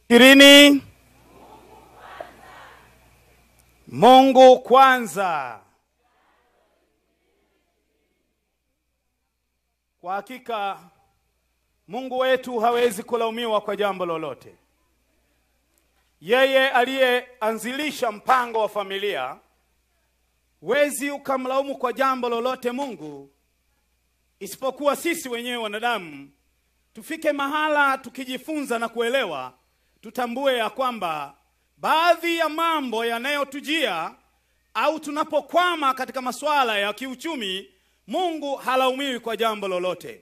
Irini Mungu kwanza. Kwa hakika Mungu wetu hawezi kulaumiwa kwa jambo lolote. Yeye aliyeanzilisha mpango wa familia, wezi ukamlaumu kwa jambo lolote Mungu, isipokuwa sisi wenyewe wanadamu tufike mahala tukijifunza na kuelewa, tutambue ya kwamba baadhi ya mambo yanayotujia au tunapokwama katika masuala ya kiuchumi, Mungu halaumiwi kwa jambo lolote.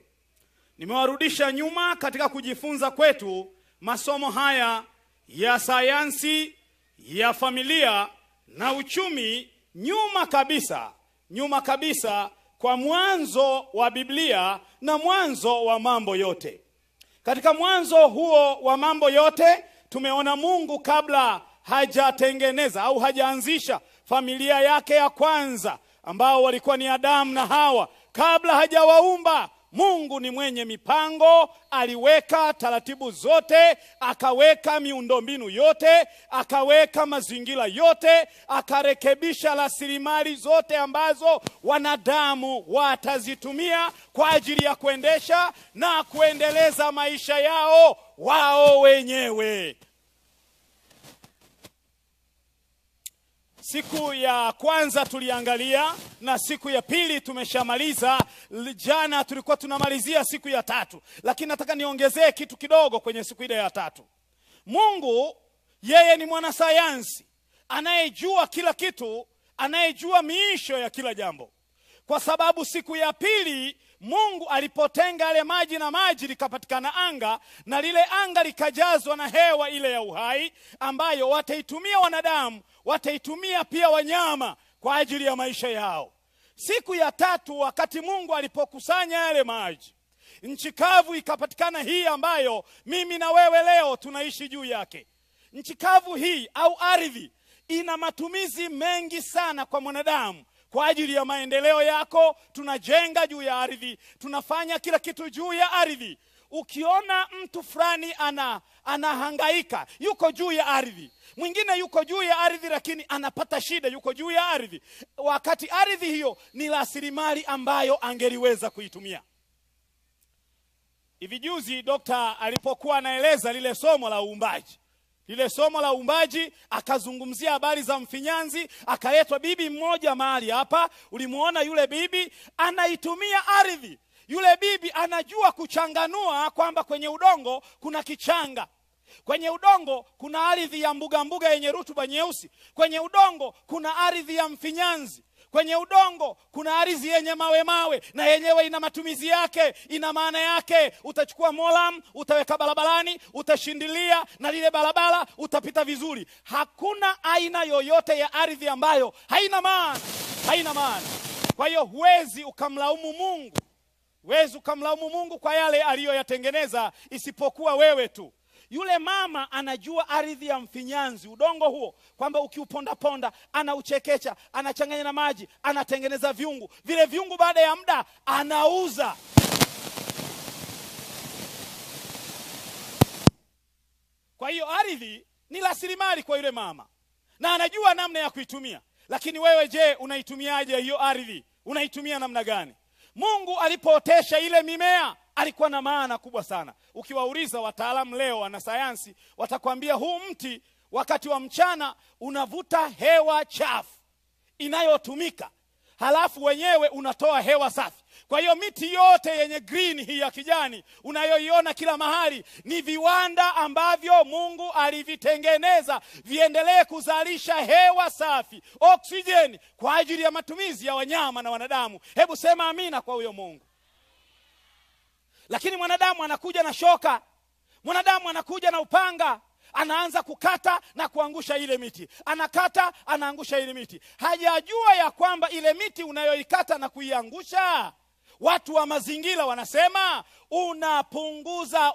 Nimewarudisha nyuma katika kujifunza kwetu masomo haya ya sayansi ya familia na uchumi, nyuma kabisa kwa mwanzo wa Biblia na mwanzo wa mambo yote. Katika mwanzo huo wa mambo yote tumeona Mungu kabla hajatengeneza au hajaanzisha familia yake ya kwanza, ambao walikuwa ni Adamu na Hawa. Kabla hajawaumba, Mungu ni mwenye mipango, aliweka taratibu zote, akaweka miundombinu yote, akaweka mazingira yote, akarekebisha rasilimali zote ambazo wanadamu watazitumia kwa ajili ya kuendesha na kuendeleza maisha yao wao wenyewe. Siku ya kwanza tuliangalia na siku ya pili tumeshamaliza. Jana tulikuwa tunamalizia siku ya tatu, lakini nataka niongezee kitu kidogo kwenye siku ile ya tatu. Mungu yeye ni mwanasayansi anayejua kila kitu, anayejua miisho ya kila jambo. Kwa sababu siku ya pili Mungu alipotenga yale maji na maji likapatikana anga, na lile anga likajazwa na hewa ile ya uhai ambayo wataitumia wanadamu, wataitumia pia wanyama kwa ajili ya maisha yao. Siku ya tatu wakati Mungu alipokusanya yale maji, nchi kavu ikapatikana hii ambayo mimi na wewe leo tunaishi juu yake. Nchi kavu hii au ardhi ina matumizi mengi sana kwa mwanadamu. Kwa ajili ya maendeleo yako tunajenga juu ya ardhi, tunafanya kila kitu juu ya ardhi. Ukiona mtu fulani anahangaika, yuko juu ya ardhi. Mwingine yuko juu ya ardhi lakini anapata shida, yuko juu ya ardhi, wakati ardhi hiyo ni rasilimali ambayo angeliweza kuitumia. Hivi juzi Dokta alipokuwa anaeleza lile somo la uumbaji, akazungumzia habari za mfinyanzi, akaletwa bibi mmoja mahali hapa. Ulimuona yule bibi anaitumia ardhi. Yule bibi anajua kuchanganua kwamba kwenye udongo kuna kichanga, kwenye udongo kuna ardhi ya mbuga yenye rutuba nyeusi, kwenye udongo kuna ardhi ya mfinyanzi, kwenye udongo kuna ardhi yenye mawe na yenyewe ina matumizi yake, ina maana yake. Utachukua molam, utaweka barabarani, utashindilia na lile barabara utapita vizuri. Hakuna aina yoyote ya ardhi ambayo haina maana. Kwa hiyo huwezi ukamlaumu Mungu kwa yale aliyoyatengeneza, isipokuwa wewe tu. Yule mama anajua ardhi ya mfinyanzi, udongo huo, kwamba ukiuponda anauchekecha, anachanganya na maji, anatengeneza viungu. Vile viungu baada ya muda anauza. Kwa hiyo ardhi ni rasilimali kwa yule mama na anajua namna ya kuitumia. Lakini wewe je, unaitumiaje hiyo ardhi? Unaitumia namna gani? Mungu alipootesha ile mimea alikuwa na maana kubwa sana. Ukiwauliza wataalamu leo wanasayansi, watakwambia huu mti wakati wa mchana unavuta hewa chafu inayotumika, halafu wenyewe unatoa hewa safi. Kwa hiyo miti yote yenye green hii ya kijani unayoiona kila mahali ni viwanda ambavyo Mungu alivitengeneza viendelee kuzalisha hewa safi, oksijeni, kwa ajili ya matumizi ya wanyama na wanadamu. Hebu sema amina kwa huyo Mungu. Lakini mwanadamu anakuja na shoka, mwanadamu anakuja na upanga, anaanza kukata na kuangusha ile miti. Anakata, anaangusha ile miti. Hajajua ya kwamba ile miti unayoikata na kuiangusha, watu wa mazingira wanasema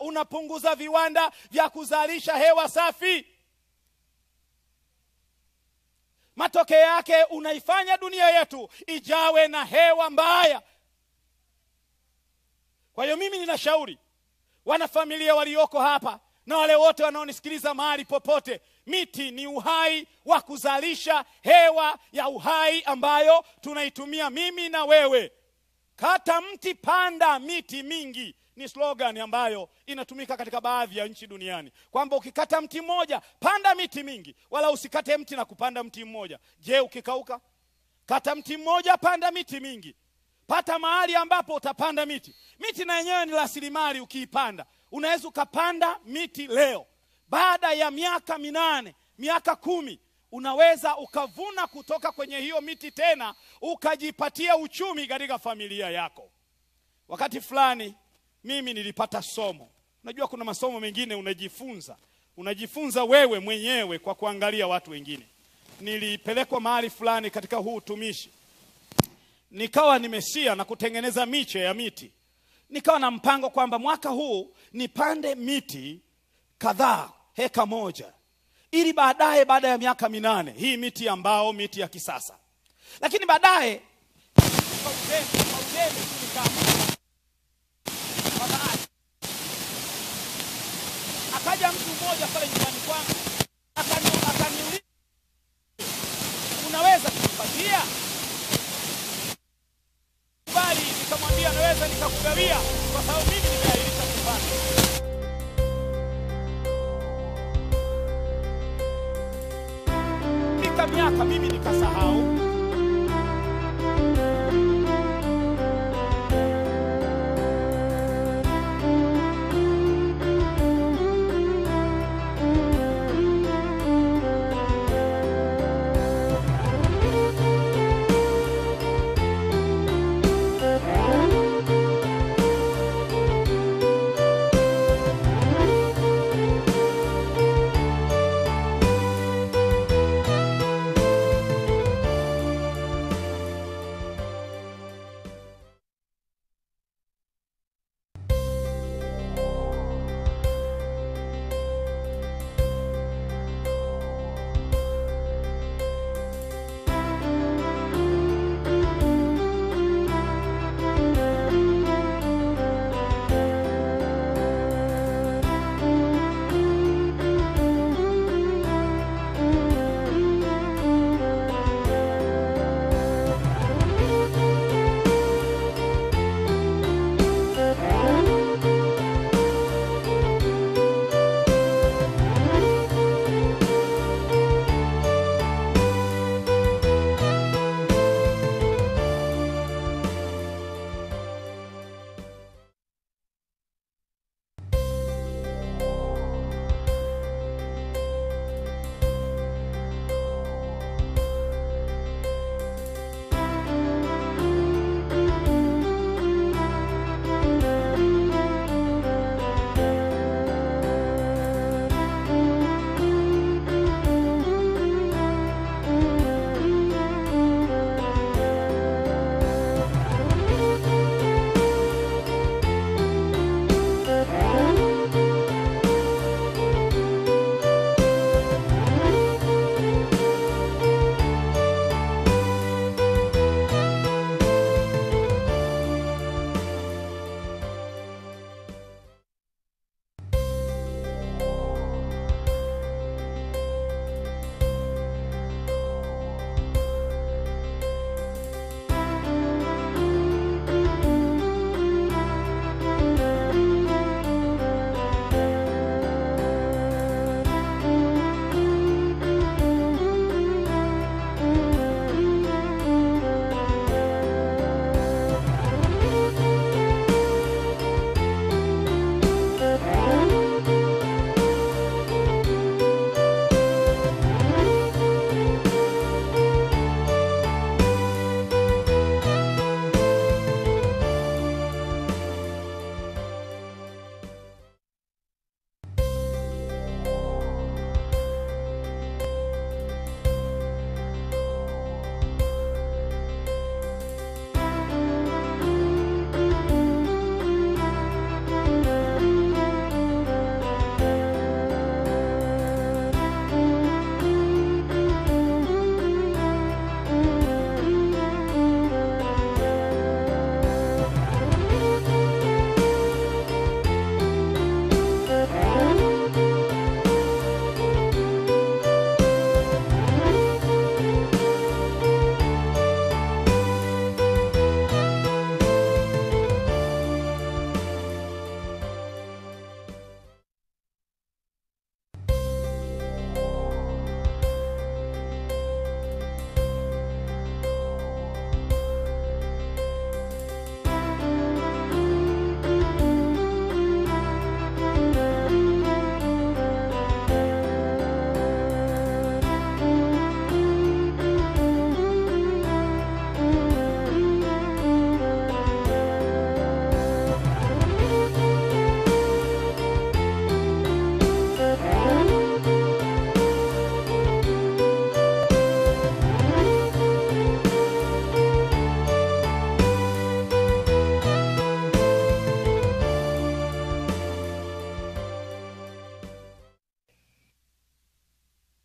unapunguza viwanda vya kuzalisha hewa safi. Matokeo yake unaifanya dunia yetu ijawe na hewa mbaya. Kwa hiyo mimi ninashauri wanafamilia walioko hapa na wale wote wanaonisikiliza mahali popote, miti ni uhai wa kuzalisha hewa ya uhai ambayo tunaitumia mimi na wewe. Kata mti, panda miti mingi ni slogan ambayo inatumika katika baadhi ya nchi duniani, kwamba ukikata mti mmoja panda miti mingi, wala usikate mti na kupanda mti mmoja. Je, ukikauka? Kata mti mmoja, panda miti mingi. Pata mahali ambapo utapanda miti. Miti na yenyewe ni rasilimali. Ukiipanda, unaweza ukapanda miti leo, baada ya miaka 8, miaka 10, unaweza ukavuna kutoka kwenye hiyo miti, tena ukajipatia uchumi katika familia yako. Wakati fulani mimi nilipata somo. Unajua kuna masomo mengine unajifunza wewe mwenyewe kwa kuangalia watu wengine. Nilipelekwa mahali fulani katika huu utumishi, nikawa nimesia na kutengeneza miche ya miti. Nikawa na mpango kwamba mwaka huu nipande miti kadhaa, heka moja, ili baadaye, baada ya miaka 8, hii miti ambao miti ya kisasa. Lakini baadaye kwa uzembe akaja mtu mmoja pale nyumbani kwangu, akaniuliza, unaweza kutupatia? Bali nikamwambia naweza nikakugawia, kwa sababu mimi nimeahirisha kupanda. Fika miaka mimi nikasahau.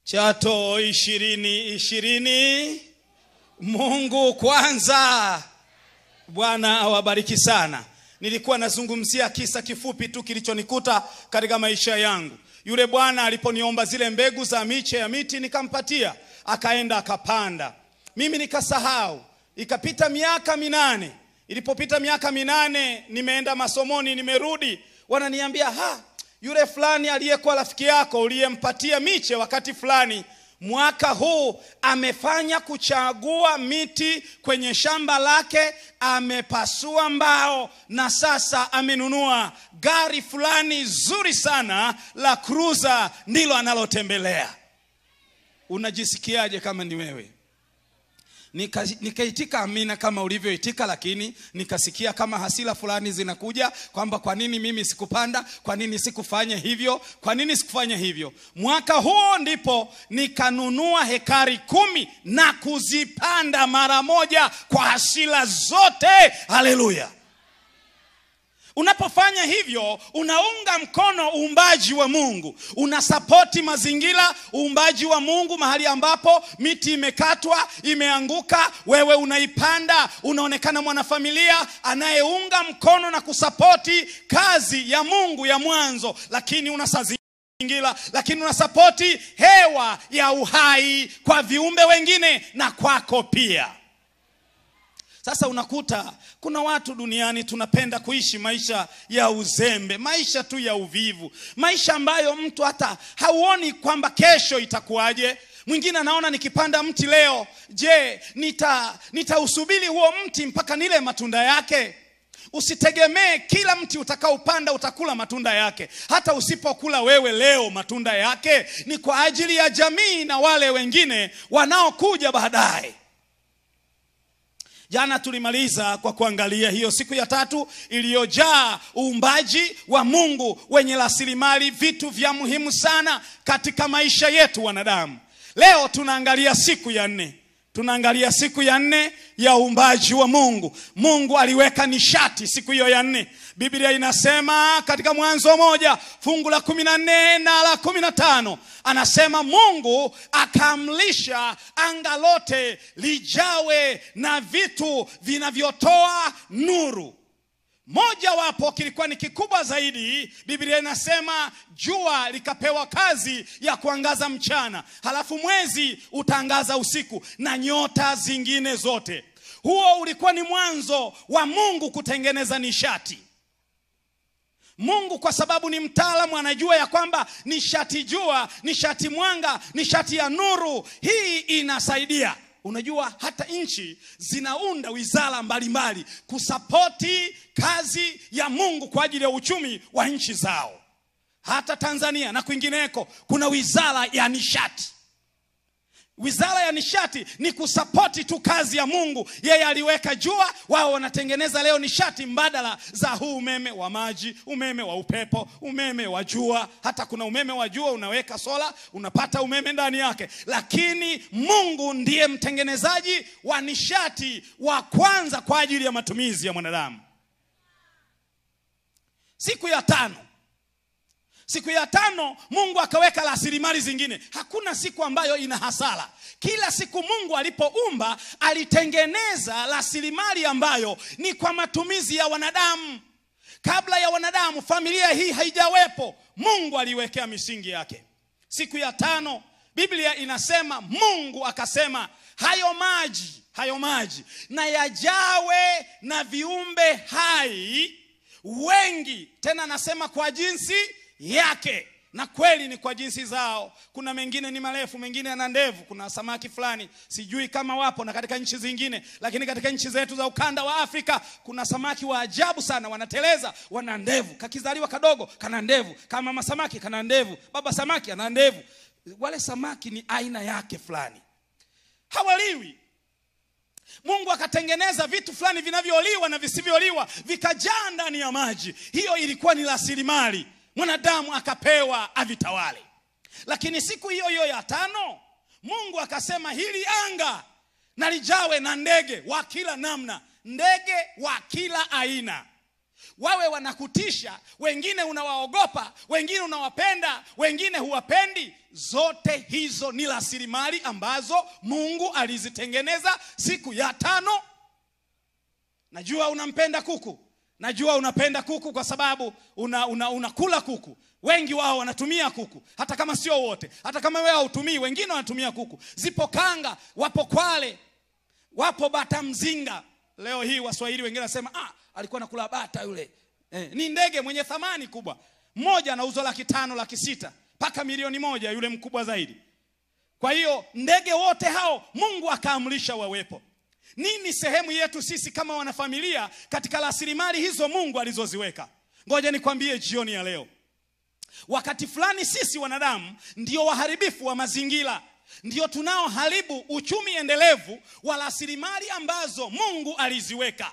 Chato 2020. Mungu kwanza. Bwana awabariki sana. Nilikuwa nazungumzia kisa kifupi tu kilichonikuta katika maisha yangu. Yule bwana aliponiomba zile mbegu za miche ya miti nikampatia, akaenda akapanda. Mimi nikasahau. Ikapita miaka 8. Ilipopita miaka 8 nimeenda masomoni, nimerudi, wananiambia yule fulani aliyekuwa rafiki yako uliyempatia miche wakati fulani, mwaka huu amefanya kuchagua miti kwenye shamba lake, amepasua mbao na sasa amenunua gari fulani zuri sana la cruiser, ndilo analotembelea. Unajisikiaje kama ni wewe? Nikaitika amina kama ulivyoitika, lakini nikasikia kama hasira fulani zinakuja kwamba kwa nini mimi sikupanda, kwa nini sikufanya hivyo, kwa nini sikufanya hivyo. Mwaka huo ndipo nikanunua hekari 10 na kuzipanda mara moja kwa hasira zote. Haleluya. Unapofanya hivyo, unaunga mkono uumbaji wa Mungu. Unasapoti mazingira, uumbaji wa Mungu. Mahali ambapo miti imekatwa, imeanguka, wewe unaipanda. Unaonekana mwanafamilia anayeunga mkono na kusapoti kazi ya Mungu ya mwanzo. Lakini unasapoti hewa ya uhai kwa viumbe wengine na kwako pia. Sasa unakuta kuna watu duniani tunapenda kuishi maisha ya uzembe, maisha tu ya uvivu, maisha ambayo mtu hata hauoni kwamba kesho itakuwaje. Mwingine anaona nikipanda mti leo, je, nitausubiri huo mti mpaka nile matunda yake? Usitegemee kila mti utakaopanda utakula matunda yake. Hata usipokula wewe leo matunda yake, ni kwa ajili ya jamii na wale wengine wanaokuja baadaye. Jana tulimaliza kwa kuangalia hiyo siku ya 3 iliyojaa uumbaji wa Mungu wenye rasilimali, vitu vya muhimu sana katika maisha yetu wanadamu. Leo tunaangalia siku ya 4. Tunaangalia siku ya 4 ya uumbaji wa Mungu. Mungu aliweka nishati siku hiyo ya 4. Biblia inasema katika Mwanzo 1 fungu la 14 na la 15, anasema Mungu akamlisha anga lote lijawe na vitu vinavyotoa nuru. Moja wapo kilikuwa ni kikubwa zaidi. Biblia inasema jua likapewa kazi ya kuangaza mchana, halafu mwezi utaangaza usiku na nyota zingine zote. Huo ulikuwa ni mwanzo wa Mungu kutengeneza nishati. Mungu kwa sababu ni mtaalamu, anajua ya kwamba nishati jua, nishati mwanga, nishati ya nuru hii inasaidia. Unajua hata nchi zinaunda wizara mbalimbali kusapoti kazi ya Mungu kwa ajili ya uchumi wa nchi zao. Hata Tanzania na kwingineko kuna wizara ya nishati. Wizara ya nishati ni kusapoti tu kazi ya Mungu. Yeye aliweka jua, wao wanatengeneza leo nishati mbadala za huu umeme wa maji, umeme wa upepo, umeme wa jua. Hata kuna umeme wa jua unaweka sola, unapata umeme ndani yake. Lakini Mungu ndiye mtengenezaji wa nishati wa kwanza kwa ajili ya matumizi ya mwanadamu. Siku ya 5 Mungu akaweka rasilimali zingine. Hakuna siku ambayo ina hasara. Kila siku Mungu alipoumba alitengeneza rasilimali ambayo ni kwa matumizi ya wanadamu. Kabla ya wanadamu, familia hii haijawepo, Mungu aliwekea misingi yake. Siku ya 5 Biblia inasema Mungu akasema hayo maji na yajawe na viumbe hai wengi. Tena anasema kwa jinsi yake, na kweli ni kwa jinsi zao. Kuna mengine ni marefu, mengine yana ndevu. Kuna samaki fulani, sijui kama wapo na katika nchi zingine, lakini katika nchi zetu za ukanda wa Afrika kuna samaki wa ajabu sana, wanateleza, wana ndevu. Kakizaliwa kadogo kana ndevu, kama mama samaki kana ndevu, baba samaki ana ndevu. Wale samaki ni aina yake fulani, hawaliwi. Mungu akatengeneza vitu fulani vinavyoliwa na visivyoliwa, vikajaa ndani ya maji. Hiyo ilikuwa ni rasilimali, mwanadamu akapewa avitawale. Lakini siku hiyo ya 5 Mungu akasema hili anga na lijawe na ndege wa kila namna, ndege wa kila aina. wawe wanakutisha, wengine unawaogopa, wengine unawapenda, wengine huwapendi. Zote hizo ni rasilimali ambazo Mungu alizitengeneza siku ya 5. Najua unampenda kuku. Najua unapenda kuku kwa sababu unakula kuku. Wengi wao wanatumia kuku, hata kama sio wote. Hata kama wewe hautumii, wengine wanatumia kuku. Zipo kanga, wapo kwale, wapo bata mzinga. Leo hii Waswahili wengine wanasema alikuwa anakula bata yule. Ni ndege mwenye thamani kubwa. Mmoja anauzwa 500,000, 600,000 mpaka milioni 1 yule mkubwa zaidi. Kwa hiyo ndege wote hao Mungu akaamrisha wawepo. Nini sehemu yetu sisi kama wanafamilia katika rasilimali hizo Mungu alizoziweka? Ngoja nikwambie jioni ya leo. Wakati fulani sisi wanadamu ndio waharibifu wa mazingira. Ndio tunaoharibu uchumi endelevu wa rasilimali ambazo Mungu aliziweka.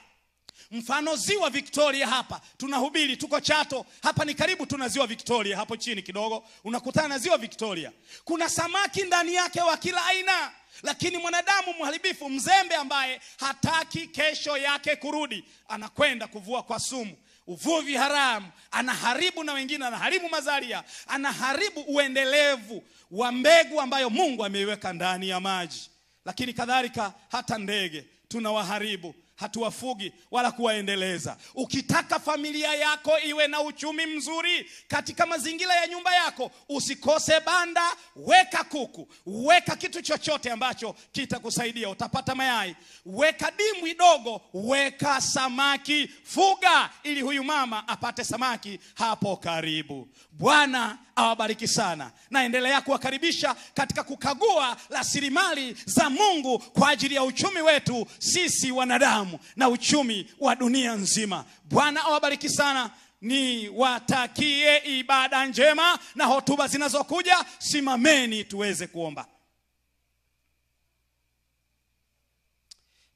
Mfano ziwa Victoria hapa. Tunahubiri, tuko Chato. Hapa ni karibu tuna ziwa Victoria, hapo chini kidogo unakutana na ziwa Victoria. Kuna samaki ndani yake wa kila aina. Lakini mwanadamu mharibifu, mzembe, ambaye hataki kesho yake kurudi, anakwenda kuvua kwa sumu. Uvuvi haramu, anaharibu na wengine anaharibu mazalia, anaharibu uendelevu wa mbegu ambayo Mungu ameiweka ndani ya maji. Lakini kadhalika hata ndege tunawaharibu, hatuwafugi wala kuwaendeleza. Ukitaka familia yako iwe na uchumi mzuri katika mazingira ya nyumba yako, usikose banda, weka kuku, weka kitu chochote ambacho kitakusaidia. Utapata mayai, weka dimbwi dogo, weka samaki, fuga ili huyu mama apate samaki hapo karibu. Bwana awabariki sana. Naendelea kuwakaribisha katika kukagua rasilimali za Mungu kwa ajili ya uchumi wetu sisi wanadamu na uchumi wa dunia nzima. Bwana awabariki sana. Ni watakie ibada njema na hotuba zinazokuja. Simameni tuweze kuomba.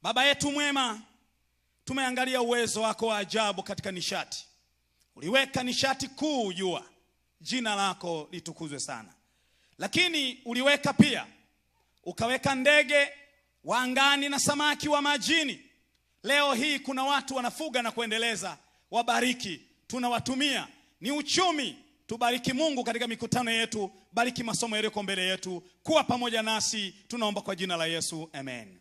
Baba yetu mwema, tumeangalia uwezo wako wa ajabu katika nishati. Uliweka nishati kuu jua. Jina lako litukuzwe sana. Lakini uliweka pia, ukaweka ndege wa angani na samaki wa majini. Leo hii kuna watu wanafuga na kuendeleza. Wabariki, tunawatumia. Ni uchumi. Tubariki Mungu katika mikutano yetu. Bariki masomo yaliyoko mbele yetu. Kuwa pamoja nasi, tunaomba kwa jina la Yesu, amen.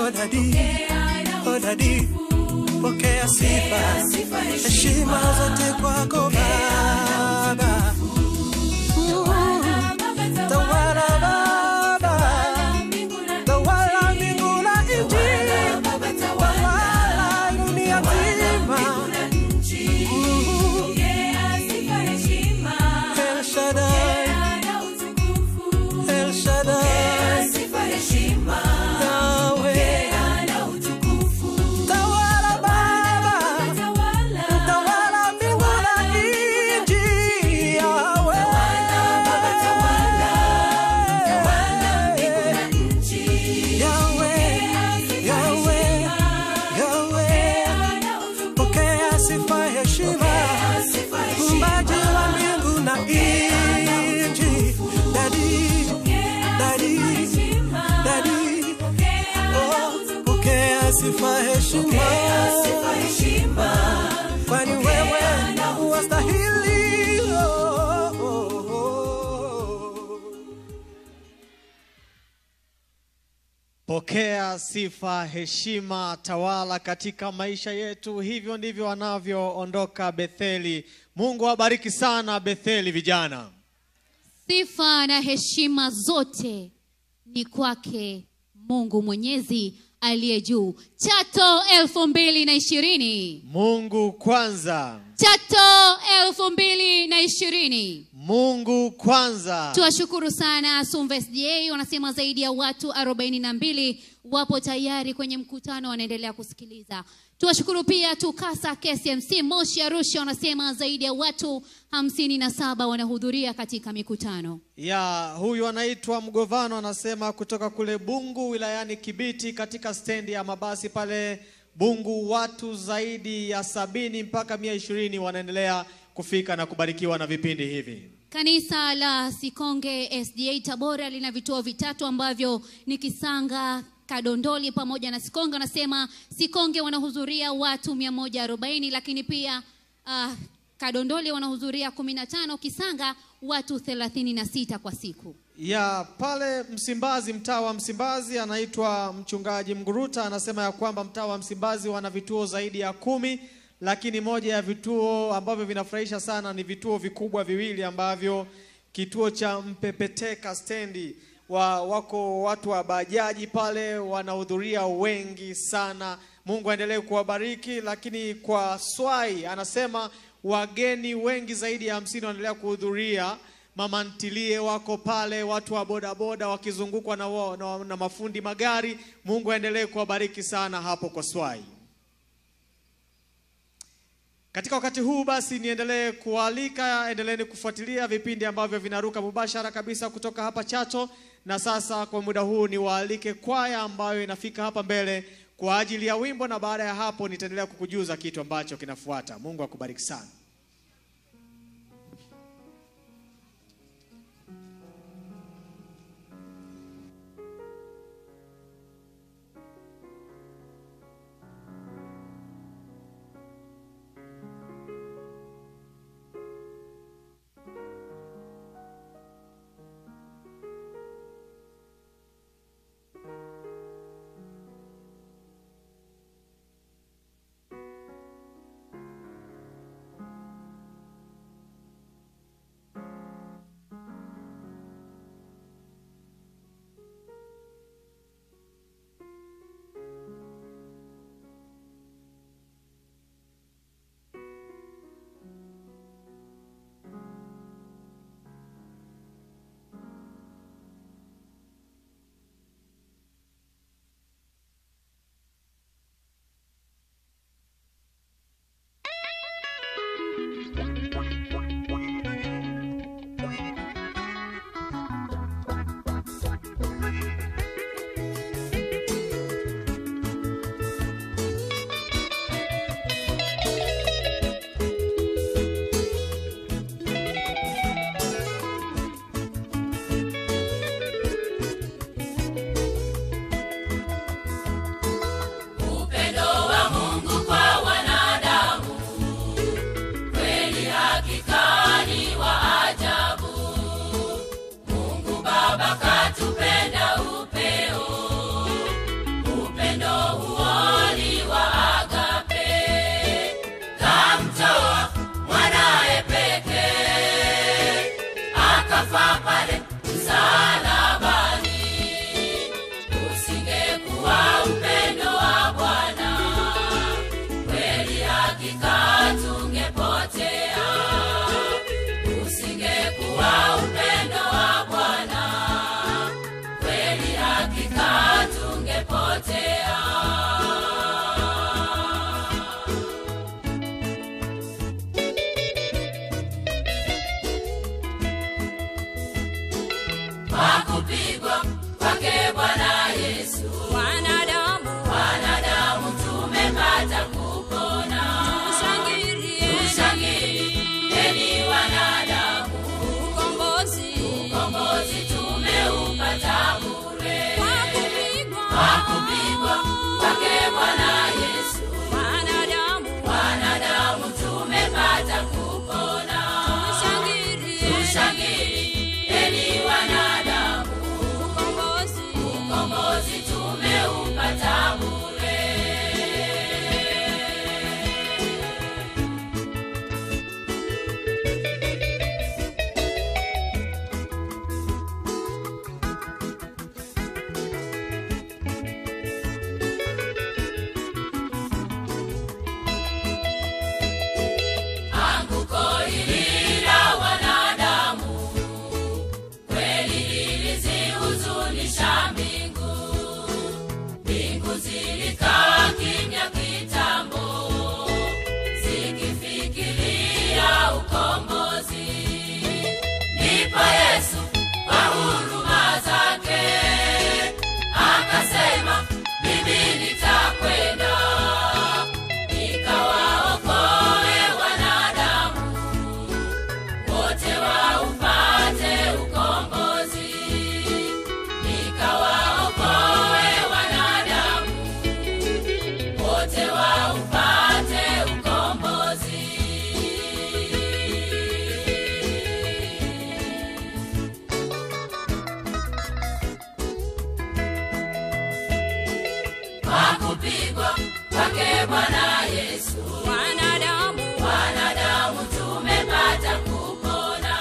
Oh daddy, oh daddy, pokea sifa, heshima zote kwako Baba. Tawala Baba, tawala mbingu na nchi, tawala dunia nzima. El Shaddai, El Shaddai, Yahweh, tawala Baba, tawala mbingu na nchi, Yahweh, Yahweh, Yahweh, Yahweh, pokea sifa heshima, Muumbaji wa mbingu na nchi. Daddy, daddy, daddy, oh, pokea sifa heshima, kwani wewe unastahili. Pokea sifa, heshima, tawala katika maisha yetu. Hivyo ndivyo wanavyoondoka Betheli. Mungu awabariki sana Betheli vijana. Sifa na heshima zote ni kwake Mungu Mwenyezi aliye juu. Chato 2020. Mungu kwanza. Chato 2020. Mungu kwanza. Tuwashukuru sana Sumva SDA, wanasema zaidi ya watu 42 wapo tayari kwenye mkutano, wanaendelea kusikiliza. Tuwashukuru pia Tukasa KCMC Moshi Arusha, wanasema zaidi ya watu 57 wanahudhuria katika mikutano. Ya, huyu anaitwa Mgovano, anasema kutoka kule Bungu wilayani Kibiti, katika stendi ya mabasi pale Bungu watu zaidi ya 70 mpaka 120 wanaendelea kufika na kubarikiwa na vipindi hivi. Kanisa la Sikonge SDA Tabora lina vituo vitatu ambavyo ni Kisanga, Kadondoli pamoja na Sikonge. Anasema Sikonge wanahudhuria watu 140, lakini pia Kadondoli wanahudhuria 15, Kisanga watu 36 kwa siku. Ya, pale Msimbazi, mtaa wa Msimbazi, anaitwa mchungaji Mguruta, anasema ya kwamba mtaa wa Msimbazi wana vituo zaidi ya 10, lakini moja ya vituo ambavyo vinafurahisha sana ni vituo vikubwa viwili ambavyo kituo cha Mpepeteka stendi wako watu wa bajaji pale wanahudhuria wengi sana. Mungu aendelee kuwabariki. Lakini kwa Swai anasema wageni wengi zaidi ya 50 wanaendelea kuhudhuria. Mama ntilie wako pale, watu wa bodaboda wakizungukwa na mafundi magari. Mungu aendelee kuwabariki sana hapo kwa Swai. Katika wakati huu basi niendelee kualika, endeleeni kufuatilia vipindi ambavyo vinaruka mubashara kabisa kutoka hapa Chato. Na sasa kwa muda huu ni waalike kwaya ambayo inafika hapa mbele kwa ajili ya wimbo, na baada ya hapo nitaendelea kukujuza kitu ambacho kinafuata. Mungu akubariki sana. kupigwa kwake Bwana Yesu. Wanadamu tumepata kupona. Tushangilieni wanadamu. Ukombozi tumeupata bure. Kwa kupigwa kwake Bwana Yesu. Wanadamu tumepata kupona. Tushangilieni wanadamu. Ukombozi tumeupata bure. Anguko hili la wanadamu kweli lilizihuzunisha mbingu. Mbingu zilikaa kimya kitambo, zikifikiria ukombozi. Ndipo Yesu kwa huruma zake akasema, mimi nitakwenda nikawaokoe wanadamu wote waupate ukombozi. Nikawaokoe wanadamu wote waupate ukombozi. Kwa kupigwa kwake Bwana Yesu. Wanadamu tumepata kupona.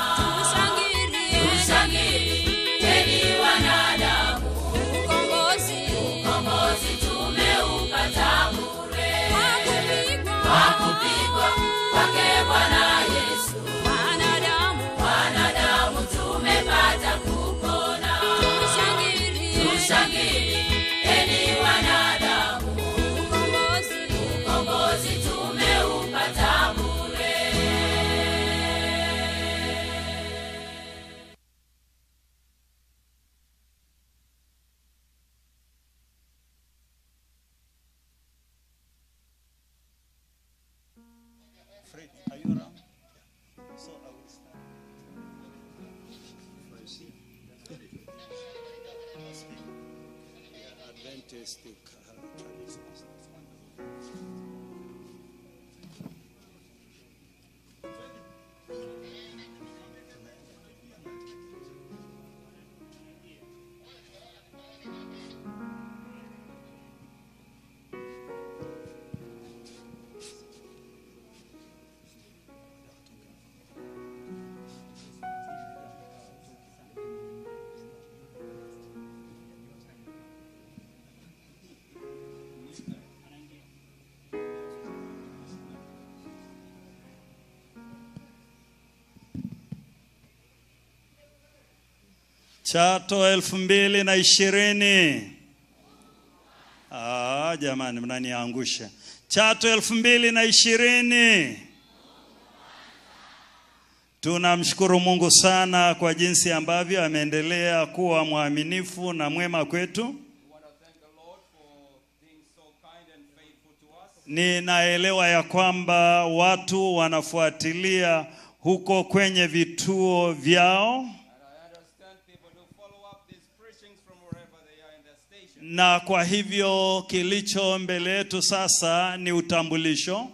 Tushangilieni wanadamu. Ukombozi tumeupata bure. Kwa kupigwa kwake Bwana Yesu. Wanadamu tumepata kupona. Tushangilieni wanadamu. Ukombozi tumeupata bure. Fred, are you around? So I will start. Adventist traditions. Chato 2020. Jamani mnaniangusha. Chato 2020. Tunamshukuru Mungu sana kwa jinsi ambavyo ameendelea kuwa mwaminifu na mwema kwetu. Ninaelewa ya kwamba watu wanafuatilia huko kwenye vituo vyao. Na kwa hivyo kilicho mbele yetu sasa ni utambulisho.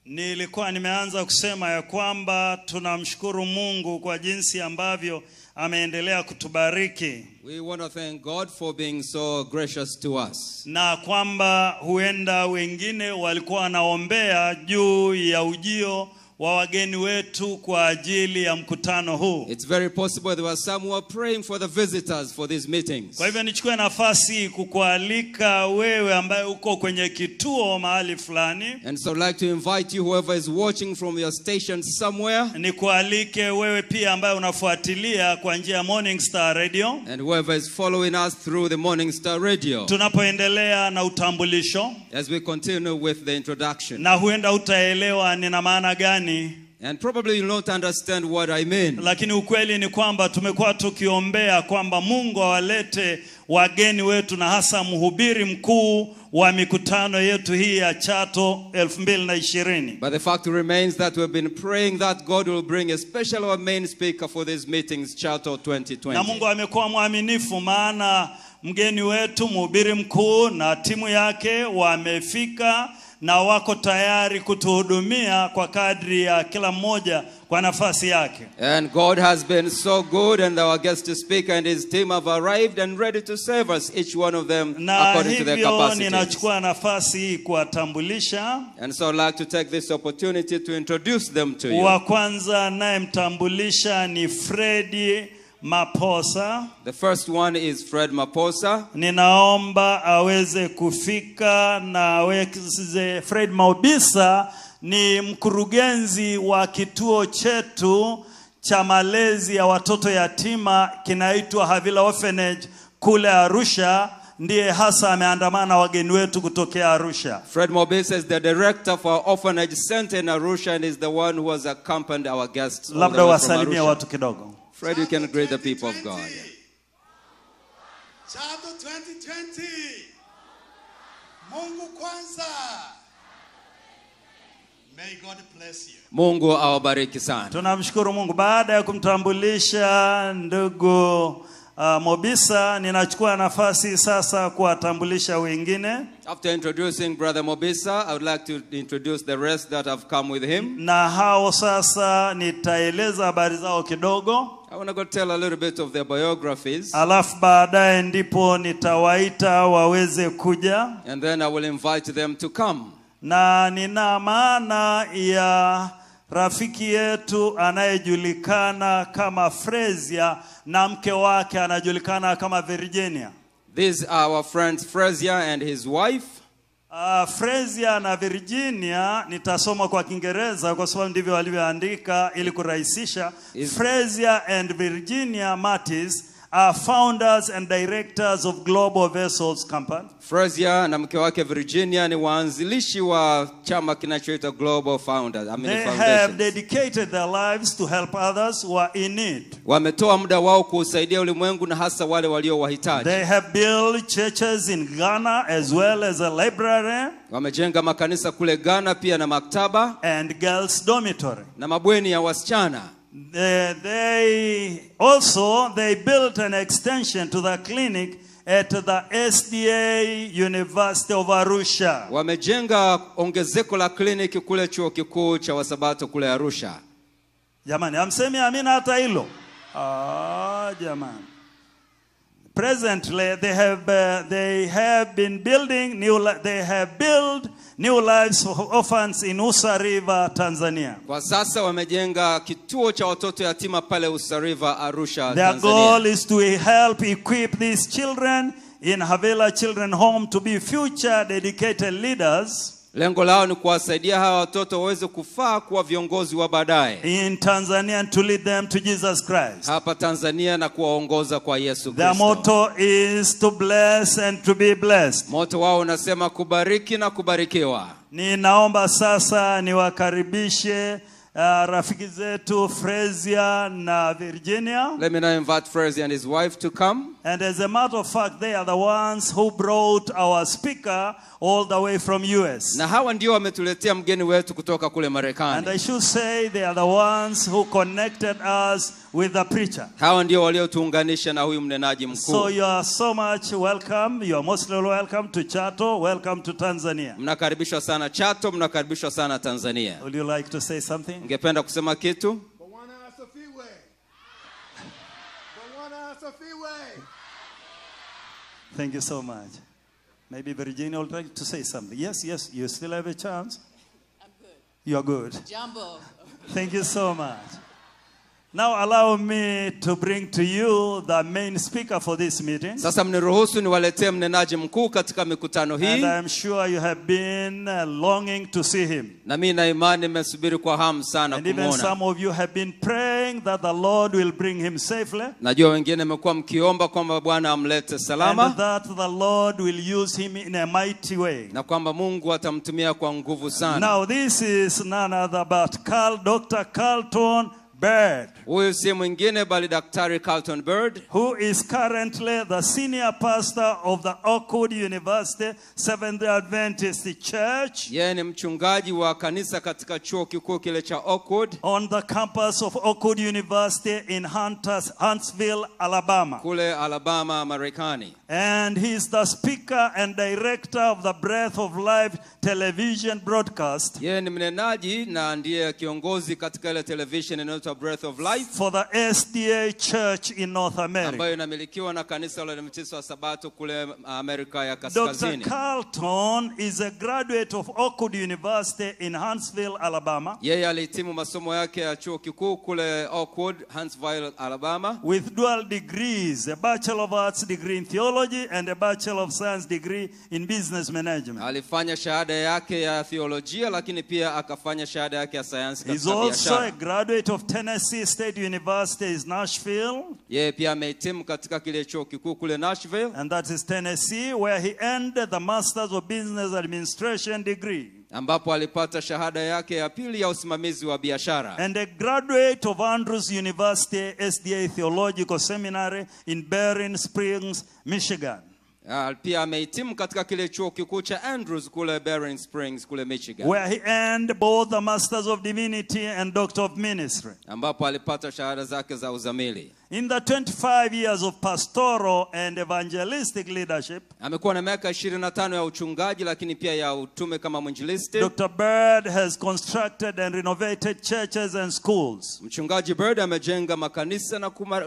Nilikuwa nimeanza kusema ya kwamba tunamshukuru Mungu kwa jinsi ambavyo ameendelea kutubariki. We want to thank God for being so gracious to us. Na kwamba huenda wengine walikuwa wanaombea juu ya ujio wa wageni wetu kwa ajili ya mkutano huu. It's very possible there were some who are praying for the visitors for these meetings. Kwa hivyo nichukue nafasi kukualika wewe ambaye uko kwenye kituo mahali fulani. And so I'd like to invite you, whoever is watching from your station somewhere, Nikualike wewe pia ambaye unafuatilia kwa njia ya Morning Star Radio. and whoever is following us through the Morning Star Radio, Tunapoendelea na utambulisho, as we continue with the introduction. na huenda utaelewa nina maana gani. And probably you'll not understand what I mean. Lakini ukweli ni kwamba tumekuwa tukiombea kwamba Mungu awalete wageni wetu, na hasa mhubiri mkuu wa mikutano yetu hii ya Chato 2020. But the fact remains that we've been praying that God will bring a special or main speaker for these meetings, Chato Na 2020. Mungu amekuwa mwaminifu, maana mgeni wetu mhubiri mkuu na timu yake wamefika na wako tayari kutuhudumia kwa kadri ya kila mmoja kwa nafasi yake. And God has been so good, and our guest speaker and his team have arrived and ready to serve us, each one of them Na according to their hivyo capacities. ninachukua nafasi hii kuwatambulisha. And so I'd like to take this opportunity to introduce them to you. Wa kwanza naye mtambulisha ni Fredi Maposa. The first one is Fred Maposa. Ninaomba aweze kufika na aweze. Fred Maubisa ni mkurugenzi wa kituo chetu cha malezi ya watoto yatima kinaitwa Havila Orphanage kule Arusha. Ndiye hasa ameandamana wageni wetu kutokea Arusha. Fred Mobisa is the director for our orphanage center in Arusha and is the one who has accompanied our guests all the Labda way from wasalimie Arusha. watu kidogo. Fred, you can greet the people of God. Chato 2020. Mungu kwanza. May God bless you. Mungu awabariki sana. Tunamshukuru Mungu. Baada ya kumtambulisha ndugu Mobisa, ninachukua nafasi sasa kuwatambulisha wengine. After introducing Brother Mobisa, I would like to introduce the rest that have come with him. Na hao sasa nitaeleza habari zao kidogo. I want to go tell a little bit of their biographies. Alafu baadaye ndipo nitawaita waweze kuja. And then I will invite them to come. Na nina maana ya rafiki yetu anayejulikana kama Frezia na mke wake anajulikana kama Virginia. These are our friends Frazier and his wife. Frezia na Virginia nitasoma kwa Kiingereza kwa sababu ndivyo walivyoandika ili kurahisisha. Frezia and Virginia Mattis are founders and directors of Global Vessels Company. Frazier na mke wake Virginia ni waanzilishi wa chama kinachoitwa Global Founders. They have dedicated their lives to help others who are in need. Wametoa muda wao kusaidia ulimwengu na hasa wale walio wahitaji. They have built churches in Ghana as well as a library. Wamejenga makanisa kule Ghana pia na maktaba and girls dormitory. Na mabweni ya wasichana. They built an extension to the clinic at the SDA University of Arusha. Wamejenga ongezeko la kliniki kule chuo kikuu cha Wasabato kule Arusha. Jamani, amsemi amina hata hilo. Jamani. Presently they have been building built new lives for orphans in Usa River, Tanzania. Kwa sasa wamejenga kituo cha watoto yatima pale Usa River, Arusha, Their Tanzania. goal is to help equip these children in Havila Children Home to be future dedicated leaders. Lengo lao ni kuwasaidia hawa watoto waweze kufaa kuwa viongozi wa baadaye in Tanzania and to lead them to Jesus Christ. Hapa Tanzania na kuwaongoza kwa Yesu Kristo. Their motto is to bless and to be blessed. Motto wao unasema kubariki na kubarikiwa. Ninaomba sasa niwakaribishe rafiki zetu Frezia na Virginia. Let me now invite Frazier and his wife to come. And as a matter of fact, they are the ones who brought our speaker all the way from US. Na hawa ndio wametuletea mgeni wetu kutoka kule Marekani. And I should say they are the ones who connected us with the preacher. Hawa ndio waliotuunganisha na huyu mnenaji mkuu. So you are so much welcome. You are most welcome to Chato. Welcome to Tanzania. Mnakaribishwa sana Chato, mnakaribishwa sana Tanzania. Would you like to say something? Ungependa kusema kitu? Thank you so much. Maybe Virginia would like to say something. Yes, you still have a chance. I'm good. You're good. Jambo. Thank you so much. Now allow me to bring to you the main speaker for this meeting. Sasa mniruhusu niwaletee mnenaji mkuu katika mikutano hii. And I'm sure you have been longing to see him. Na mimi na imani nimesubiri kwa hamu sana And even kumuona. some of you have been praying that the Lord will bring him safely. Najua wengine mmekuwa mkiomba kwamba Bwana amlete salama. And that the Lord will use him in a mighty way. Na kwamba Mungu atamtumia kwa nguvu sana. Now this is none other but Dr. Carlton Bird, Huyu si mwingine bali Daktari Carlton Bird, who is currently the senior pastor of the Oakwood University Seventh-day Adventist Church. Yeye ni mchungaji wa kanisa katika chuo kikuu kile cha Oakwood On the campus of Oakwood University in Huntsville, Alabama. kule Alabama, Marekani. And he is the speaker and director of the Breath of Life television broadcast Yeye ni mnenaji na ndiye kiongozi katika ile television inayoitwa Breath of Life for the SDA Church in North America. ambayo inamilikiwa na kanisa la Adventista wa Sabato kule Amerika ya Dr. Kaskazini. Carlton is a graduate of Oakwood University in Huntsville, Alabama, Yeye alihitimu masomo yake ya chuo kikuu kule Oakwood, Huntsville, Alabama, with dual degrees, a Bachelor of Arts degree in theology and a Bachelor of Science degree in business management. alifanya shahada yake ya theolojia lakini pia akafanya shahada yake ya sayansi He's katika also a biashara. graduate of Tennessee State University in Nashville, Yeye pia amehitimu katika kile chuo kikuu kule Nashville and that is Tennessee, where he earned the Masters of Business Administration degree, ambapo alipata shahada yake ya pili ya usimamizi wa biashara. and a graduate of Andrews University SDA Theological Seminary in Berrien Springs, Michigan. Pia amehitimu katika kile chuo kikuu cha Andrews kule Berrien Springs kule Michigan, where he earned both the Masters of Divinity and Doctor of Ministry. ambapo alipata shahada zake za uzamili. In the 25 years of pastoral and evangelistic leadership, Amekuwa na miaka 25 ya uchungaji lakini pia ya utume kama mwinjilisti. Dr. Bird has constructed and renovated churches and schools, Mchungaji Bird amejenga makanisa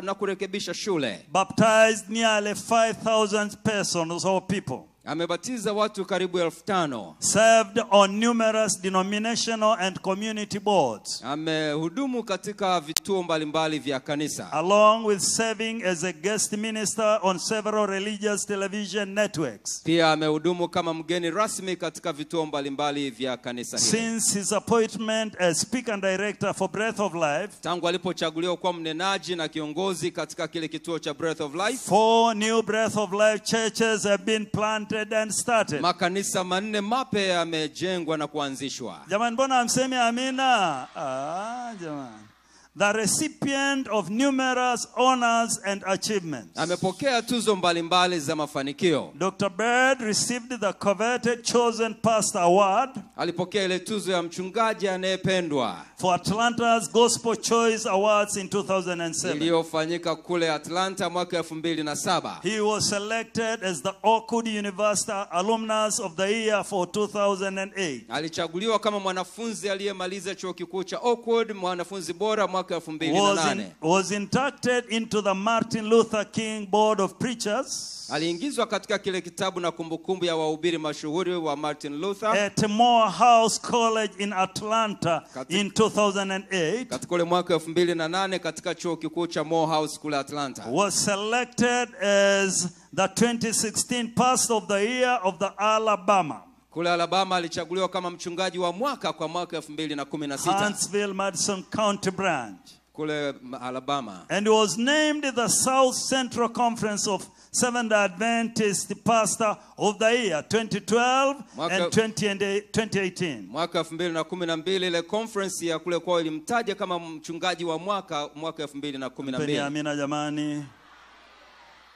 na kurekebisha shule. baptized nearly 5,000 persons or people, Amebatiza watu karibu 5,000. served on numerous denominational and community boards, Amehudumu katika vituo mbalimbali vya kanisa, along with serving as a guest minister on several religious television networks. pia amehudumu kama mgeni rasmi katika vituo mbalimbali vya kanisa hili. Since his appointment as speaker and director for Breath of Life, Tangu alipochaguliwa kuwa mnenaji na kiongozi katika kile kituo cha Breath of Life, 4 new Breath of Life churches have been planted and started. makanisa 4 mapya yamejengwa na kuanzishwa. Jamani, mbona hamsemi amina? Jamani. The recipient of numerous honors and achievements. Amepokea tuzo mbalimbali za mafanikio. Dr. Bird received the coveted Chosen Pastor Award Alipokea ile tuzo ya mchungaji anayependwa for Atlanta's Gospel Choice Awards in 2007. iliyofanyika kule Atlanta mwaka 2007. He was selected as the Oakwood University Alumnus of the Year for 2008. Alichaguliwa kama mwanafunzi aliyemaliza chuo kikuu cha Oakwood, mwanafunzi bora mwaka 2008. Was inducted into the Martin Luther King Board of Preachers Aliingizwa katika kile kitabu na kumbukumbu ya wahubiri mashuhuri wa Martin Luther at Morehouse College in Atlanta in 2008. katika ule mwaka 2008 katika chuo kikuu cha Morehouse kule Atlanta. Was selected as the 2016 Pastor of the Year of the Alabama, Kule Alabama alichaguliwa kama mchungaji wa mwaka kwa mwaka 2016 Huntsville, Madison County branch. kule Alabama. And was named the South Central Conference of Seventh-day Adventist Pastor of the Year 2012 and 2018. Mwaka 2012 ile conference ya kule kwao ilimtaja kama mchungaji wa mwaka 2012. Amina jamani.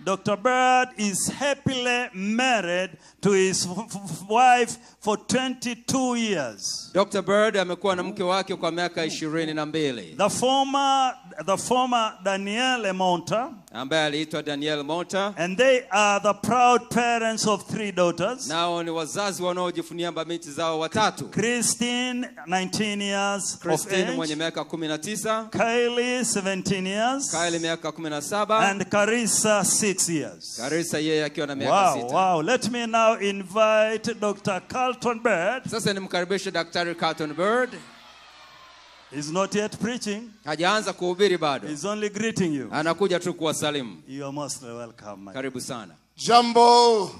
Dr. Bird is happily married to his wife for 22 years. Dr. Bird amekuwa na mke wake kwa miaka 22. The former Danielle Monta ambaye aliitwa Daniel Mota. And they are the proud parents of 3 daughters. Nao ni wazazi wanaojifunia mabinti zao watatu. Christine, 19 years Christine of mwenye age. miaka 19, Kylie, 17 years. Kylie miaka 17, And Carissa, 6 years. Carissa yeye akiwa na miaka 6. Wow. Let me now invite Dr. Carlton Bird. Sasa nimkaribishe Daktari Carlton Bird. He's not yet preaching. Hajaanza kuhubiri bado. He's only greeting you. Anakuja tu kuwasalimu. You are most welcome. Karibu sana. Jumbo.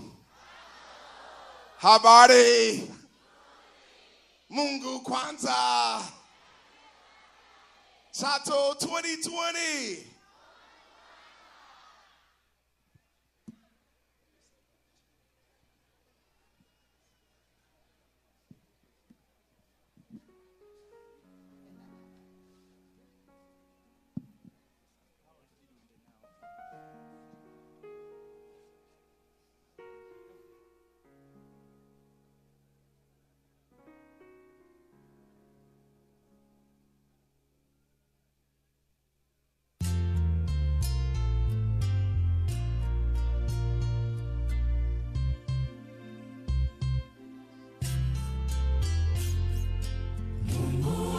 Habari. Mungu Kwanza. Chato 2020. Mungu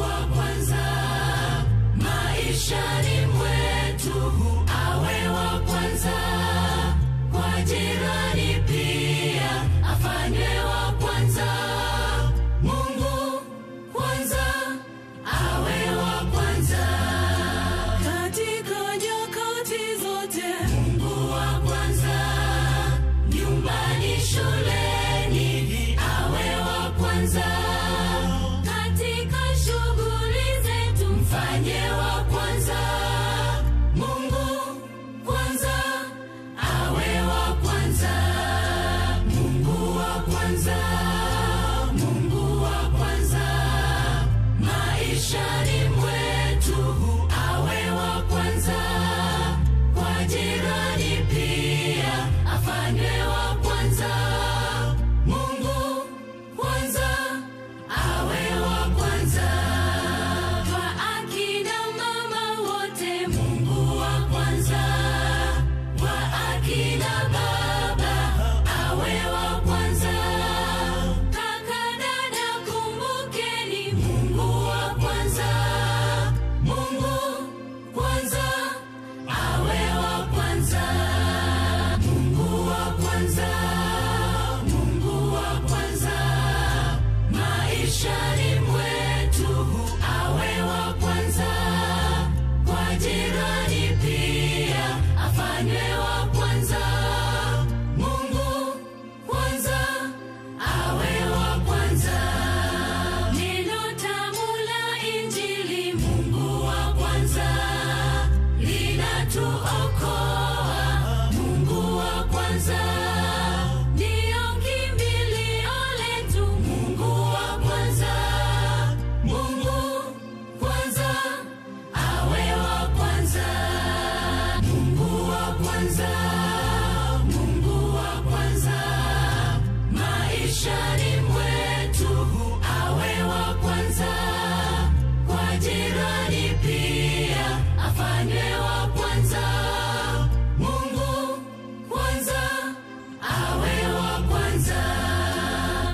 wa kwanza maishani mwetu, awe wa kwanza kwa jirani pia, afanye wa kwanza. Mungu kwanza, awe wa kwanza katika nyakati zote. Mungu wa kwanza nyumbani, shuleni, awe wa kwanza katika shughuli zetu, mfanye wa kwanza. Mungu kwanza, awe wa kwanza. Mungu wa kwanza, Mungu wa kwanza maishani mwetu, awe wa kwanza kwa jirani pia, afanye wa kwanza. Mungu kwanza, awe wa kwanza kwa akina mama wote. Mungu wa kwanza kwa akina baba, awe wa kwanza. Kaka dada, kumbukeni, Mungu wa kwanza. Mungu kwanza, awe wa kwanza. Mungu wa kwanza, Mungu wa kwanza maishani mwetu, awe wa kwanza kwa jirani pia, afanye wa kwanza. Mungu kwanza, awe wa kwanza. Neno tamu la Injili, Mungu wa kwanza linatuokoa. Mungu wa kwanza ndio kimbilio letu. Mungu wa kwanza, Mungu kwanza, awe wa kwanza. Mungu wa kwanza, Mungu wa kwanza maishani mwetu, awe wa kwanza kwa jirani pia, afanye wa kwanza. Mungu kwanza, awe wa kwanza.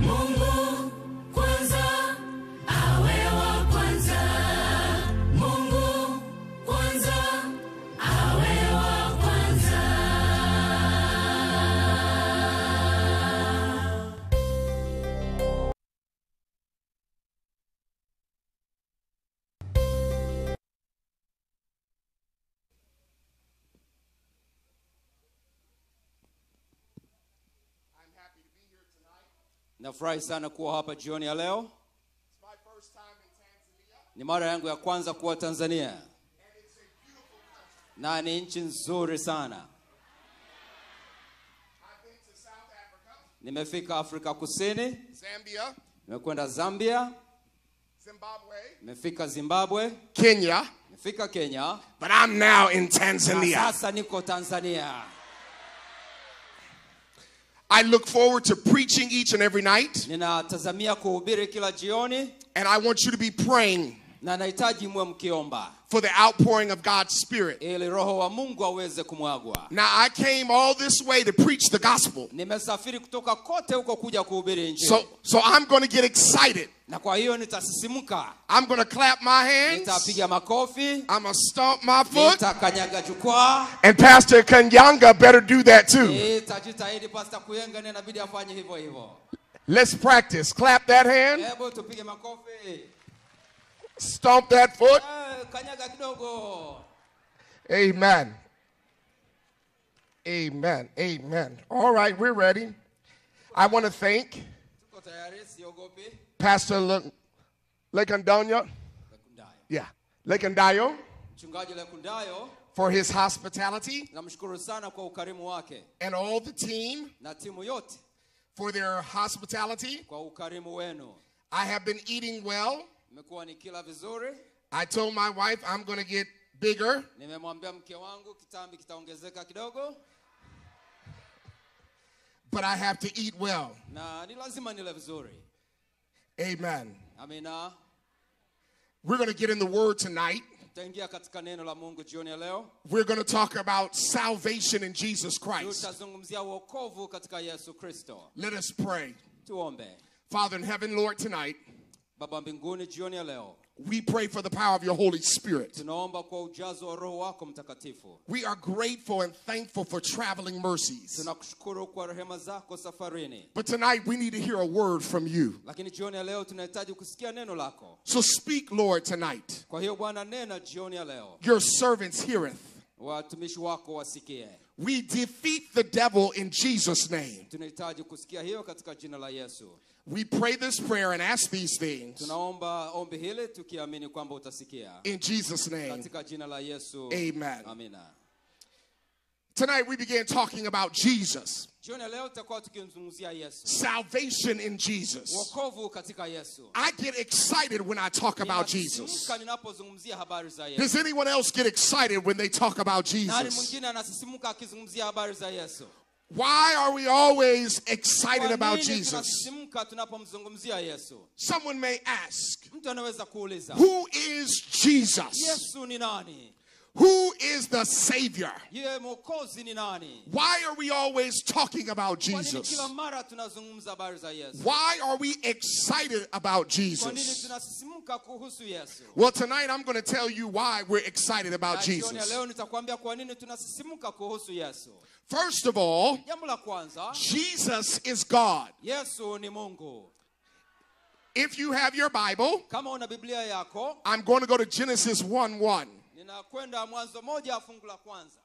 Mungu kwanza, awe wa kwanza. Mungu kwanza, awe wa kwanza. Nafurahi sana kuwa hapa jioni ya leo. It's my first time in Tanzania, Ni mara yangu ya kwanza kuwa Tanzania, and it's a beautiful country. na ni nchi nzuri sana. I've been to South Africa, Nimefika Afrika Kusini, Zambia, nimekwenda Zambia, Zimbabwe, nimefika Zimbabwe, Kenya, nimefika Kenya, but I'm now in na Tanzania. sasa niko Tanzania. I look forward to preaching each and every night, Ninatazamia kuhubiri kila jioni, and I want you to be praying na nahitaji mwe mkiomba for the outpouring of God's Spirit. ili roho wa Mungu aweze kumwagwa. Now, I came all this way to preach the gospel. Nimesafiri kutoka kote huko kuja kuhubiri injili. So I'm going to get excited. Na kwa hiyo nitasisimuka. I'm going to clap my hands. Nitapiga makofi. I'm going to stomp my foot. Nitakanyaga jukwaa. And Pastor Kanyanga better do that too. Nitajitahidi Pastor Kuyenga na inabidi afanye hivyo hivyo. Let's practice. Clap that hand. Hebu tupige makofi. Stomp that foot. Kanyaga kidogo. Amen. Amen. Amen. All right, we're ready. I want to thank Tuko tayari, siogopi. Pastor Lekandayo. Yeah, Lekandayo Mchungaji Lekundayo, for his hospitality namshukuru sana kwa ukarimu wake and all the team na timu yote for their hospitality. kwa ukarimu wenu. I have been eating well. Nimekuwa nikila vizuri. I told my wife I'm going to get bigger. Nimemwambia mke wangu kitambi kitaongezeka kidogo. But I have to eat well. Na ni lazima nile vizuri. Amen. Amina. We're going to get in the word tonight. Tutaingia katika neno la Mungu jioni ya leo. We're going to talk about salvation in Jesus Christ. Tutazungumzia wokovu katika Yesu Kristo. Let us pray. Tuombe. Father in heaven, Lord, tonight, Baba mbinguni jioni ya leo. we pray for the power of your Holy Spirit. Tunaomba kwa ujazo wa Roho wako Mtakatifu. We are grateful and thankful for traveling mercies. Tunakushukuru kwa rehema zako safarini. But tonight we need to hear a word from you. Lakini jioni ya leo tunahitaji kusikia neno lako. So speak, Lord, tonight. Kwa hiyo Bwana nena jioni ya leo. Your servants heareth. Watumishi wako wasikie. We defeat the devil in Jesus' name. Tunahitaji kusikia hiyo katika jina la Yesu. We pray this prayer and ask these things Tunaomba ombi hili tukiamini kwamba utasikia. in Jesus' name. Katika jina la Yesu. Amen. Amina. Tonight we began talking about Jesus. Jioni ya leo tutakuwa tukimzungumzia Yesu. Salvation in Jesus. Wokovu katika Yesu. I get excited when I talk about Jesus. Ninasisimuka ninapozungumzia habari za Yesu. Does anyone else get excited when they talk about Nani Jesus? mwingine anasisimuka akizungumzia habari za Yesu? Why are we always excited Kwa about nini Jesus? tunasisimuka tunapomzungumzia Yesu? Someone may ask, Mtu anaweza kuuliza, who is Jesus? Yesu ni nani? Who is the Savior? Yeye Mwokozi ni nani? Why are we always talking about Kwa nini Jesus? kila mara tunazungumza habari za Yesu? Why are we excited about Kwa nini Jesus? tunasisimuka kuhusu Yesu? Well, tonight I'm going to tell you why we're excited about Na jioni ya Jesus. leo nitakwambia kwa nini tunasisimuka kuhusu Yesu. First of all, Jambo la kwanza, Jesus is God. Yesu ni Mungu. If you have your Bible, Kama una Biblia yako, I'm going to go to Genesis 1:1. ninakwenda Mwanzo 1 fungu la kwanza.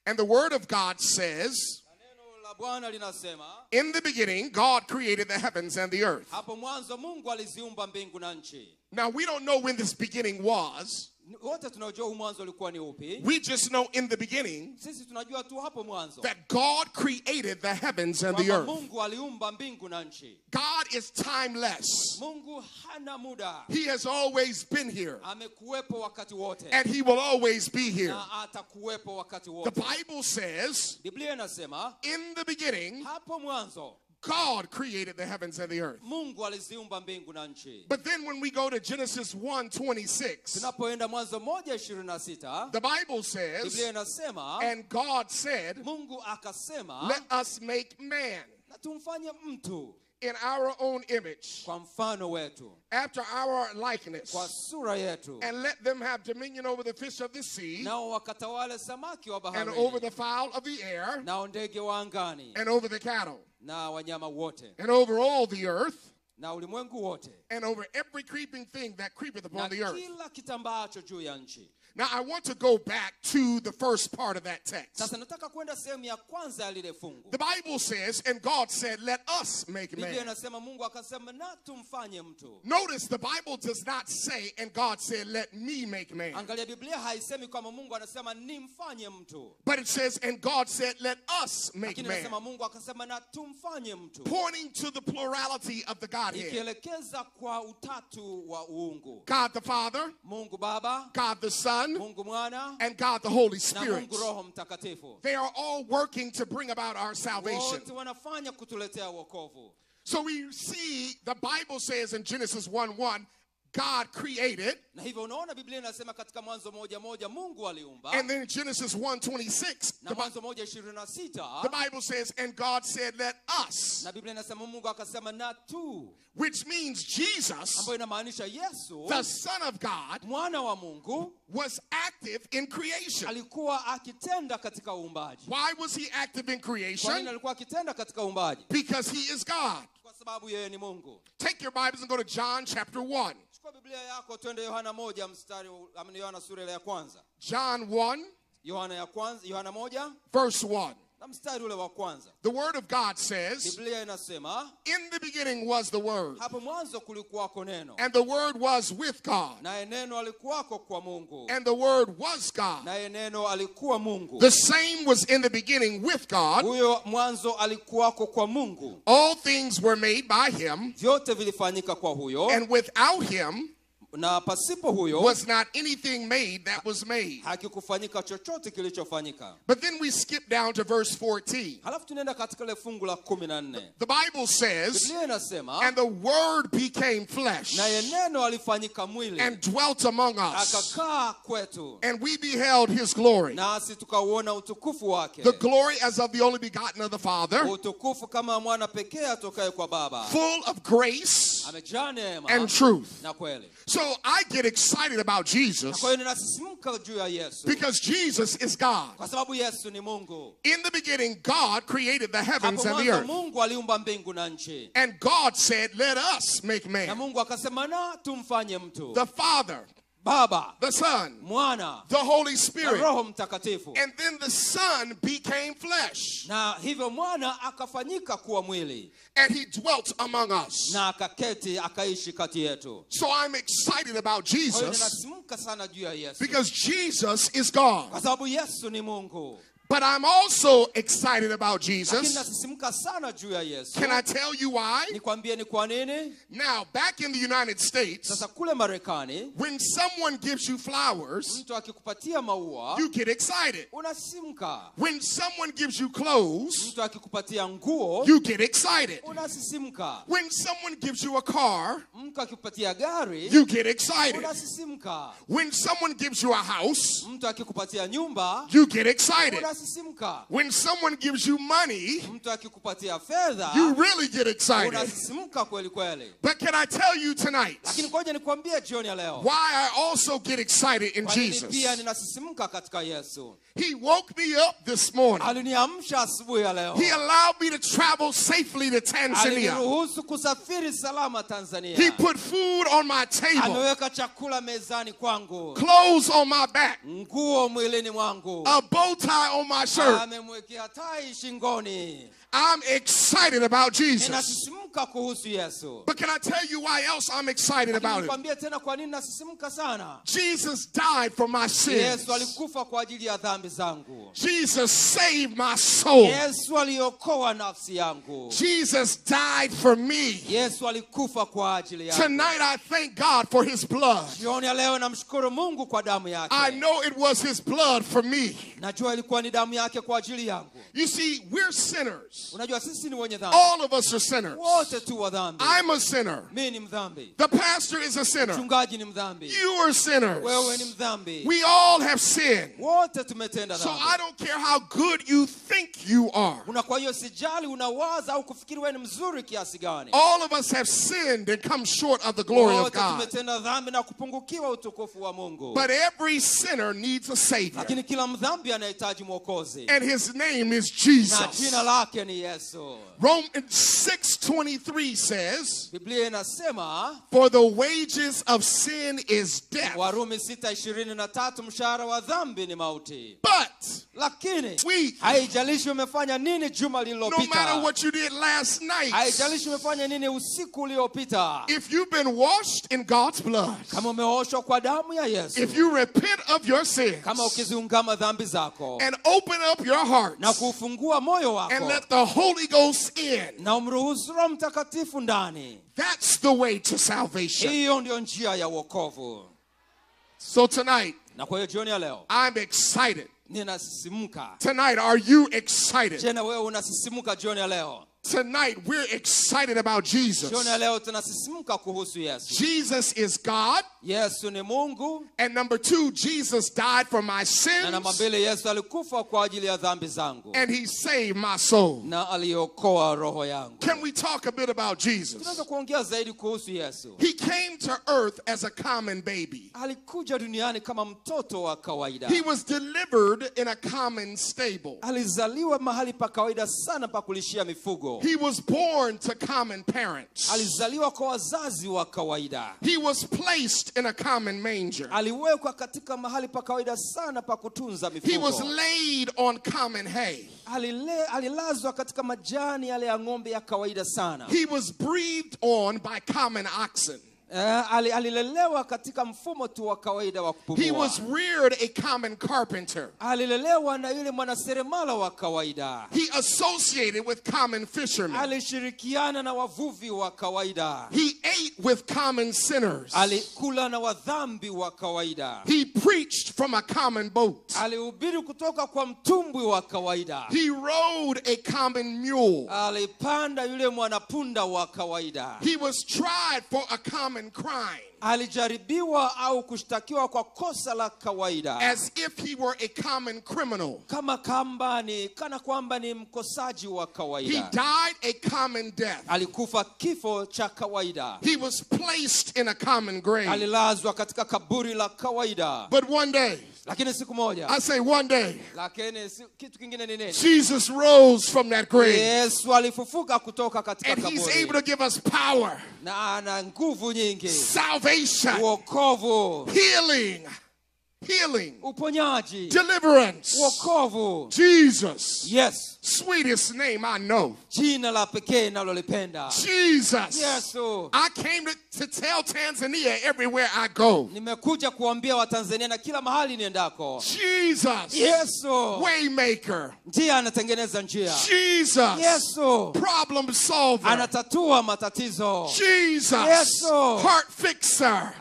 And the Word of God says, Na neno la Bwana linasema, in the beginning, God created the heavens and the earth. hapo mwanzo Mungu aliziumba mbingu na nchi. Now, we don't know when this beginning was. Wote tunajua huu mwanzo ulikuwa ni upi. We just know in the beginning Sisi tunajua tu hapo mwanzo that God created the heavens and the kwamba earth. Mungu aliumba mbingu na nchi. God is timeless. Mungu hana muda. He has always been here, Amekuwepo wakati wote and He will always be here. na atakuwepo wakati The wote. Bible says, Biblia inasema in the beginning, hapo mwanzo God created the heavens and the earth. Mungu aliziumba mbingu na nchi. But then when we go to Genesis 1:26, Tunapoenda Mwanzo 1:26, the Bible Biblia says, inasema and God said, Mungu akasema, let us make man na tumfanye mtu in our own image, kwa mfano wetu, after our likeness, kwa sura yetu, and let them have dominion over the fish of the sea, nao wakatawale samaki wa and over baharini, the fowl of the air, nao ndege wa angani, and over the cattle, na wanyama wote, and over all the earth, na ulimwengu wote, and over every creeping thing that creepeth na upon the earth. kila kitambaacho juu ya nchi. Now I want to go back to the first part of that text. Sasa nataka kwenda sehemu ya kwanza ya lile fungu. The Bible says, and God said, let us make Biblia man. inasema Mungu akasema na tumfanye mtu. Notice the Bible does not say, and God said, let me make man. Angalia, Biblia haisemi kwamba Mungu anasema nimfanye mtu. But it says, and God said, let us make Lakini man. anasema Mungu akasema na tumfanye mtu. Pointing to the plurality of the Godhead. Ikielekeza kwa utatu wa uungu. God the Father, Mungu Baba, God the Son, Mungu Mwana, and God the Holy na Spirit. Mungu Roho Mtakatifu. They are all working to bring about our salvation. Wote wanafanya kutuletea wokovu. So we see the Bible says in Genesis 1:1, God created. Na hivyo unaona Biblia inasema katika Mwanzo 1:1 Mungu aliumba. And then Genesis 1:26, Na Mwanzo 1:26 the Bible says, and God said, let us. na Biblia inasema Mungu akasema na tu, Which means Jesus, ambayo inamaanisha Yesu the Son of God, mwana wa Mungu was active in creation. alikuwa akitenda katika uumbaji. Why was he active in Kwa nini creation? alikuwa akitenda katika uumbaji? Because he is God. Kwa sababu yeye ni Mungu. Take your Bibles and go to John chapter 1. Chukua Biblia yako twende Yohana 1 mstari Yohana sura ile ya kwanza. John 1, Yohana 1 verse 1. na mstari ule wa kwanza. The Word of God says, Biblia inasema in the beginning was the Word, hapo mwanzo kulikuwako neno, and the Word was with God, naye neno alikuwako kwa Mungu, and the Word was God. naye neno alikuwa Mungu. The same was in the beginning with God. Huyo mwanzo alikuwako kwa Mungu. All things were made by him, Vyote vilifanyika kwa huyo, and without him na pasipo huyo was not anything made that was made. hakikufanyika chochote kilichofanyika. But then we skip down to verse 14. Halafu tunaenda katika ile fungu la 14. The Bible says, Biblia inasema and the Word became flesh naye neno alifanyika mwili and dwelt among us, akakaa kwetu, and we beheld his glory. nasi tukauona utukufu wake, The glory as of the only begotten of the Father, utukufu kama mwana pekee atokaye kwa Baba, full of grace amejaa neema and truth. na kweli. So I get excited about Jesus Kwa hiyo ninasisimka juu ya Yesu, because Jesus is God. kwa sababu Yesu ni Mungu. In the beginning, God created the heavens Hapo and the mwanzo earth. Mungu aliumba mbingu na nchi, And God said, let us make na man. Mungu akasema na tumfanye mtu. The Father, Baba, the Son, Mwana the Holy na Spirit. Roho Mtakatifu. And then the Son became flesh, Na hivyo mwana akafanyika kuwa mwili and he dwelt among us. na akaketi akaishi kati yetu. So I'm excited about Kwa hiyo Jesus ninasisimka sana juu ya Yesu, because Jesus is God. kwa sababu Yesu ni Mungu. But I'm also excited about Lakini Jesus. nasisimka sana juu ya Yesu. Can I tell you why? Nikwambie ni kwa nini? Now, back in the United States, Sasa kule Marekani, when someone gives you flowers, mtu akikupatia maua you get excited. unasimka. When someone gives you clothes, Mtu akikupatia nguo you get excited. unasisimka. When someone gives you a car, Mtu akikupatia gari you get excited. unasisimka. When someone gives you a house, Mtu akikupatia nyumba you get excited. unasisimka. When someone gives you money, Mtu akikupatia fedha you really get excited. unasisimka kweli kweli. But can I tell you tonight Lakini ngoja nikwambie jioni ya leo, why I also get excited in kwa nini Jesus? pia ninasisimka katika Yesu. He woke me up this morning. Aliniamsha asubuhi ya leo, He allowed me to travel safely to Tanzania. aliniruhusu kusafiri salama Tanzania. He put food on my table, Ameweka chakula mezani kwangu, clothes on my back, nguo mwilini mwangu, a bow tie on my shirt. amemwekea tai shingoni. I'm excited about Jesus. Ninasisimka kuhusu Yesu. But can I tell you why else I'm excited about it? Nikwambie tena kwa nini nasisimka sana. Jesus died for my sins. Yesu alikufa kwa ajili ya dhambi zangu. Jesus saved my soul. Yesu aliokoa nafsi yangu. Jesus died for me. Yesu alikufa kwa ajili yangu. Tonight I thank God for his blood. Jioni ya leo namshukuru Mungu kwa damu yake. I know it was his blood for me. Najua ilikuwa ni damu yake kwa ajili yangu. You see, we're sinners. Unajua sisi ni wenye dhambi. All of us are sinners. Wote tu wa dhambi. I'm a sinner. Mimi ni mdhambi. The pastor is a sinner. Mchungaji ni mdhambi. You are sinners. Wewe ni mdhambi. We all have sinned. Wote tumetenda So dhambi. I don't care how good you think you are. Una kwa hiyo sijali unawaza au kufikiri wewe ni mzuri kiasi gani. All of us have sinned and come short of the glory of Wote God. tumetenda dhambi na kupungukiwa utukufu wa Mungu. But every sinner needs a savior. Lakini kila mdhambi anahitaji mwokozi. And his name is Na Jesus. jina lake ni Yesu. Romans 6:23 says, Biblia inasema for the wages of sin is death. Warumi 6:23 mshahara wa dhambi ni mauti. But Lakini we, haijalishi umefanya nini juma no matter lililopita. what you did last night, Haijalishi umefanya nini usiku uliopita. if you've been washed in God's blood, Kama umeoshwa kwa damu ya Yesu. if you repent of your sins Kama ukiziungama dhambi zako and open up your heart na kufungua moyo and wako let the Holy Ghost in, na umruhusu Roho Mtakatifu ndani, that's the way to salvation. hiyo ndio njia ya wokovu. So tonight, Na kwa hiyo jioni ya leo I'm excited. ninasisimka. Tonight, are you excited? Je, na wewe unasisimuka jioni ya leo? Tonight, we're excited about Jesus. Jioni ya leo tunasisimuka kuhusu Yesu. Jesus is God. Yesu ni Mungu. And number 2, Jesus died for my sins. Na namba 2, Yesu alikufa kwa ajili ya dhambi zangu. And he saved my soul. Na aliokoa roho yangu. Can we talk a bit about Jesus? Tunaweza kuongea zaidi kuhusu Yesu. He came to earth as a common baby. Alikuja duniani kama mtoto wa kawaida. He was delivered in a common stable. Alizaliwa mahali pa kawaida sana pa kulishia mifugo. He was born to common parents. Alizaliwa kwa wazazi wa kawaida. He was placed in a common manger. Aliwekwa katika mahali pa kawaida sana pa kutunza mifugo. He was laid on common hay. Alilazwa katika majani yale ya ng'ombe ya kawaida sana. He was breathed on by common oxen. Alilelewa katika mfumo tu wa kawaida wa kupumua. He was reared a common carpenter. Alilelewa na yule mwanaseremala wa kawaida. He associated with common fishermen. Alishirikiana na wavuvi wa kawaida. He ate with common sinners. Alikula na wadhambi wa kawaida. He preached from a common boat. Alihubiri kutoka kwa mtumbwi wa kawaida. He rode a common mule. Alipanda yule mwanapunda wa kawaida. He was tried for a common crime. Alijaribiwa au kushtakiwa kwa kosa la kawaida. As if he were a common criminal. Kana kwamba ni mkosaji wa kawaida. He died a common death. Alikufa kifo cha kawaida. He was placed in a common grave. Alilazwa katika kaburi la kawaida. But one day, lakini siku moja, I say one day, lakini kitu kingine ni nini? Jesus rose from that grave. Yesu alifufuka kutoka katika kaburi. And he's able to give us power. Na ana nguvu nyingi. Salvation. Wokovu. Healing. Uponyaji. Deliverance. Wokovu. Jesus. Yes. Sweetest name I know. Jina la pekee nalolipenda. Jesus. Yesu. I came to tell Tanzania everywhere I go. Nimekuja kuambia Watanzania na kila mahali niendako. Jesus. Yesu. Waymaker. Ndiye anatengeneza njia. Jesus. Yesu. Problem solver. Anatatua matatizo. Jesus. Yesu. Heart fixer.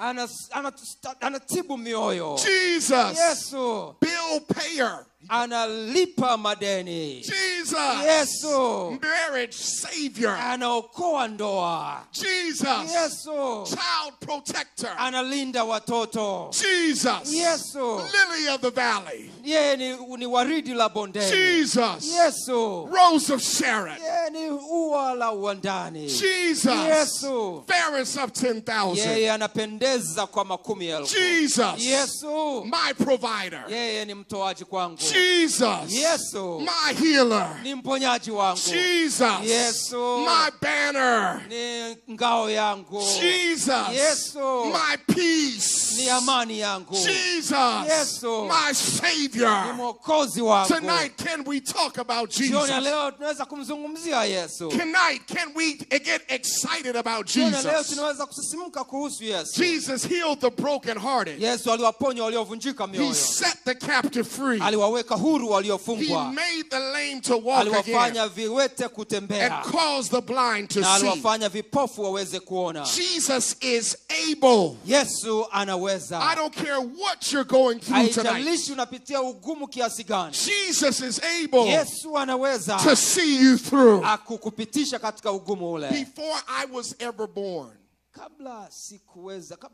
Anatibu mioyo. Jesus. Yesu. Bill payer. Analipa madeni. Jesus. Yesu. Marriage savior. Anaokoa ndoa. Jesus. Yesu. Child protector. Analinda watoto. Jesus. Yesu. Lily of the valley. Yeye ni waridi la bondeni. Jesus. Yesu. Rose of Sharon. Yeye ni ua la uwandani. Jesus. Yesu. Fairest of 10,000. Yeye anapendeza kwa makumi elfu. Jesus. Yesu. My provider. Yeye ni mtoaji kwangu. Jesus. Yesu. My healer. Ni mponyaji wangu. Jesus. Yesu. My banner. Ni ngao yangu. Jesus. Yesu. My peace. Ni amani yangu. Jesus. Yesu. My savior. Ni mwokozi wangu. Tonight, can we talk about Jesus? Jioni leo tunaweza kumzungumzia Yesu. Tonight, can we get excited about Jioni leo Jesus? tunaweza kusisimka kuhusu Yesu. Jesus healed the brokenhearted. Yesu aliwaponya waliovunjika mioyo. He set the captive free. Aliwaweka huru He waliofungwa. made the lame to walk again. Aliwafanya viwete kutembea. And caused the blind to na see. aliwafanya vipofu waweze kuona. Jesus is able. Yesu anaweza. I don't care what you're going through tonight. Haijalishi unapitia ugumu kiasi gani. Jesus is able. Yesu anaweza. To see you through. Akukupitisha katika ugumu ule. Before I was ever born. Kabla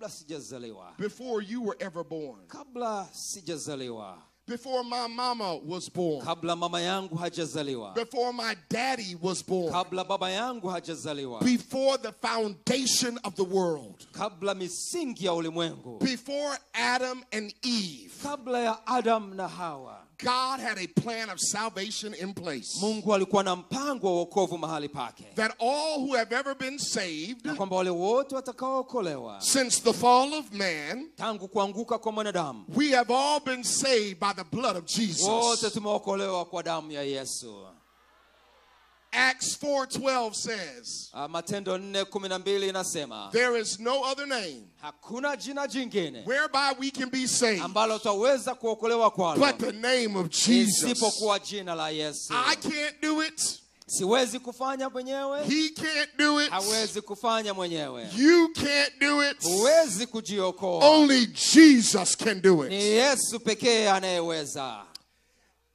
sijazaliwa. Before you were ever born. Kabla sijazaliwa. Before my mama was born. Kabla mama yangu hajazaliwa. Before my daddy was born. Kabla baba yangu hajazaliwa. Before the foundation of the world. Kabla misingi ya ulimwengu. Before Adam and Eve. Kabla ya Adam na Hawa. God had a plan of salvation in place. Mungu alikuwa na mpango wa wokovu mahali pake. That all who have ever been saved. Na kwamba wale wote watakaookolewa. Since the fall of man. Tangu kuanguka kwa mwanadamu. We have all been saved by the blood of Jesus. Wote tumeokolewa kwa damu ya Yesu. Acts 4:12 says. Matendo 4:12 inasema. There is no other name. Hakuna jina jingine. Whereby we can be saved. Ambalo tutaweza kuokolewa kwalo. But the name of Jesus. Isipokuwa jina la Yesu. I can't do it. Siwezi kufanya mwenyewe. He can't do it. Hawezi kufanya mwenyewe. You can't do it. Huwezi kujiokoa. Only Jesus can do it. Ni Yesu pekee anayeweza.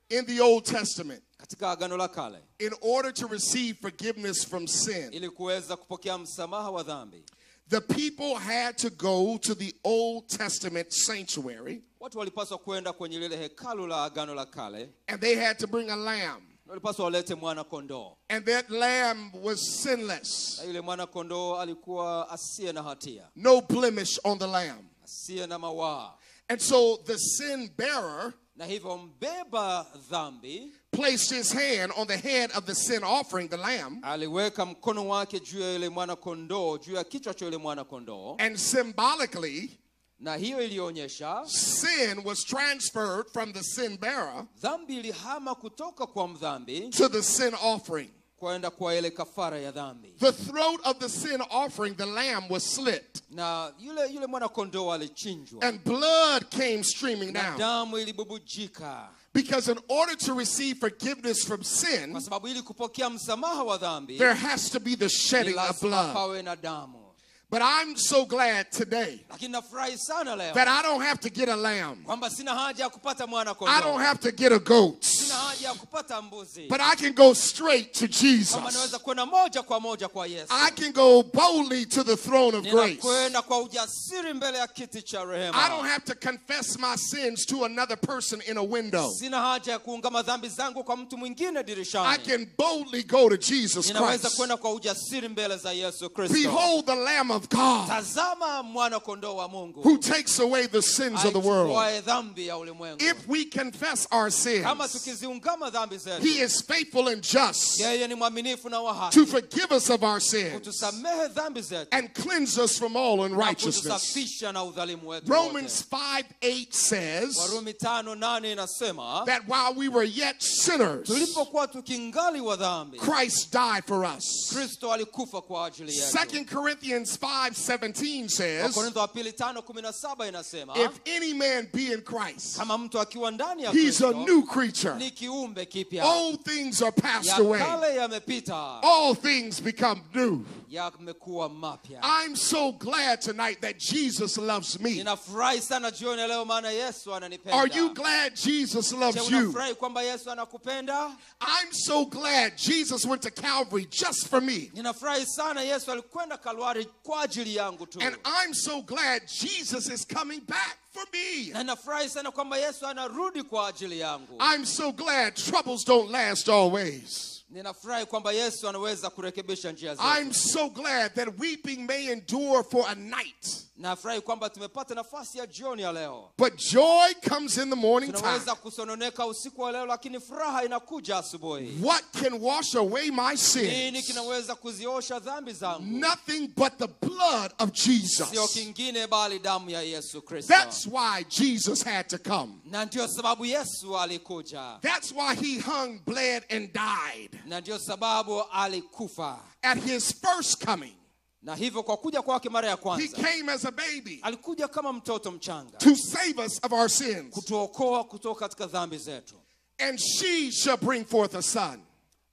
In the Old Testament. katika agano la kale, in order to receive forgiveness from sin, ili kuweza kupokea msamaha wa dhambi, the people had to go to the Old Testament sanctuary, watu walipaswa kwenda kwenye lile hekalu la agano la kale, and they had to bring a lamb. walipaswa walete mwana kondoo, And that lamb was sinless. na yule mwana kondoo alikuwa asiye na hatia, No blemish on the lamb. asiye na mawaa. And so the sin bearer Na hivyo mbeba dhambi placed his hand on the head of the sin offering, the lamb, aliweka mkono wake juu ya yule mwana kondoo, juu ya kichwa cha yule mwana kondoo, and symbolically, na hiyo ilionyesha sin was transferred from the sin bearer dhambi ilihama kutoka kwa mdhambi to the sin offering. kwenda kwa ile kafara ya dhambi. The throat of the sin offering, the lamb, was slit, Na yule mwana kondoo alichinjwa, and blood came streaming na down. damu ilibubujika, Because in order to receive forgiveness from sin, kwa sababu ili kupokea msamaha wa dhambi there has to be the ni shedding of lazima blood. pawe na damu. But I'm so glad today Lakini nafurahi sana leo that I don't have to get a lamb. kwamba sina haja ya kupata mwana I don't kondoo, have to get a goat. sina haja ya kupata mbuzi, But I can go straight to kwamba Jesus. naweza kwenda moja kwa moja kwa Yesu. I can go boldly to the throne of grace. Ninakwenda kwa ujasiri mbele ya kiti cha I don't rehema. have to confess my sins to another person in a window. Sina haja ya kuungama dhambi zangu kwa mtu mwingine I dirishani. can boldly go to Jesus Ninaweza Christ. kwenda kwa ujasiri mbele za Yesu Kristo. Behold the Lamb of God Tazama mwana kondoo wa Mungu who takes away the sins of the world. aichukuaye dhambi ya ulimwengu. If we confess our Kama sins, tukiziungama dhambi zetu, He is faithful and just yeye ni mwaminifu na wa haki to forgive us of our sins kutusamehe dhambi zetu and cleanse us from all na unrighteousness. kutusafisha na udhalimu wetu Romans wote. 5:8 says Warumi 5:8 inasema that while we were yet sinners, tulipokuwa tukingali wa dhambi, Christ died for us. Kristo alikufa kwa ajili yetu. 2 Corinthians 5:17 says, Wakorintho wa pili 5:17 inasema if any man be in Christ, kama mtu akiwa ndani ya he's a Kristo new creature. ni kiumbe kipya, Old things are passed ya away. kale yamepita, All things become new. yamekuwa mapya. I'm so glad tonight that Jesus loves me. Ninafurahi sana jioni ya leo maana Yesu ananipenda. Are you glad Jesus Je, loves you? unafurahi kwamba Yesu anakupenda? I'm so glad Jesus went to Calvary just for me. Ninafurahi sana Yesu alikwenda Kalvari kwa ajili yangu tu. And I'm so glad Jesus is coming back for me. Na ninafurahi sana kwamba Yesu anarudi kwa ajili yangu. I'm so glad troubles don't last always. Ninafurahi kwamba Yesu anaweza kurekebisha njia I'm zetu. so glad that weeping may endure for a night, Nafurahi kwamba tumepata nafasi ya jioni ya leo. but joy comes in the morning time. Tunaweza kusononeka usiku wa leo, lakini furaha inakuja asubuhi. What can wash away my Nini sins? kinaweza kuziosha dhambi zangu? Nothing but the blood of Sio Jesus. kingine bali damu ya Yesu Kristo. That's why Jesus had to come. Na ndio sababu Yesu alikuja. That's why he hung, bled, and died. Na ndio sababu alikufa. At his first coming, Na hivyo kwa kuja kwake mara ya he kwanza, came as a baby alikuja kama mtoto mchanga to save us of our sins. kutuokoa kutoka katika dhambi zetu. And she shall bring forth a son,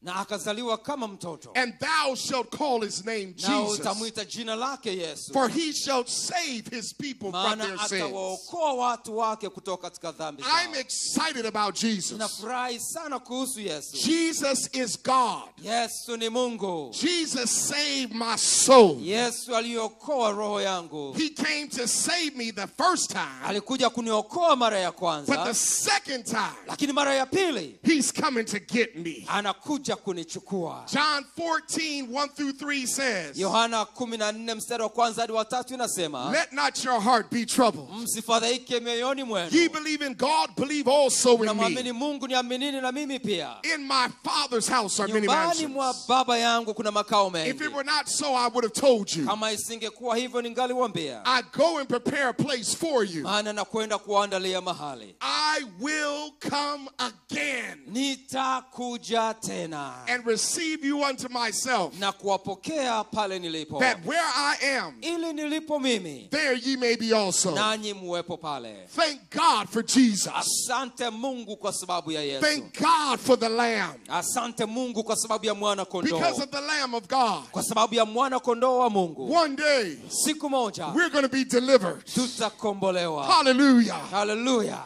Na akazaliwa kama mtoto. and thou shalt call his name Na Jesus, utamwita jina lake Yesu. for he shall save his people from Maana their sins. atawaokoa watu wake kutoka katika dhambi zao. I'm excited about Jesus. Ninafurahi sana kuhusu Yesu. Jesus is God. Yesu ni Mungu. Jesus saved my soul. Yesu aliokoa roho yangu. He came to save me the first time, Alikuja kuniokoa mara ya but kwanza, the second time, lakini mara ya pili he's coming to get me. anakuja kunichukua. John 14:1-3 says, Yohana 14 mstari wa kwanza hadi wa 3 inasema, let not your heart be troubled. msifadhaike mioyoni Ye mwenu. believe in God, believe also in me. Mnamwamini Mungu, niaminini na mimi pia. In my Father's house are many Nyumbani mwa mansions. Baba yangu kuna makao If mengi. it were not so, I would have told you. Kama isingekuwa hivyo ningaliwaambia. I go and prepare a place for you. Maana nakwenda kuandalia mahali. I will come again Nitakuja tena and receive you unto myself, na kuwapokea pale nilipo, that where I am, ili nilipo mimi there ye may be also. nanyi muwepo pale. Thank God for Jesus. Asante Mungu kwa sababu ya Yesu. Thank God for the Lamb. Asante Mungu kwa sababu ya mwana kondoo. Because of the Lamb of God, Kwa sababu ya mwana kondoo wa Mungu. one day Siku moja we're going to be delivered. tutakombolewa. Hallelujah. Hallelujah.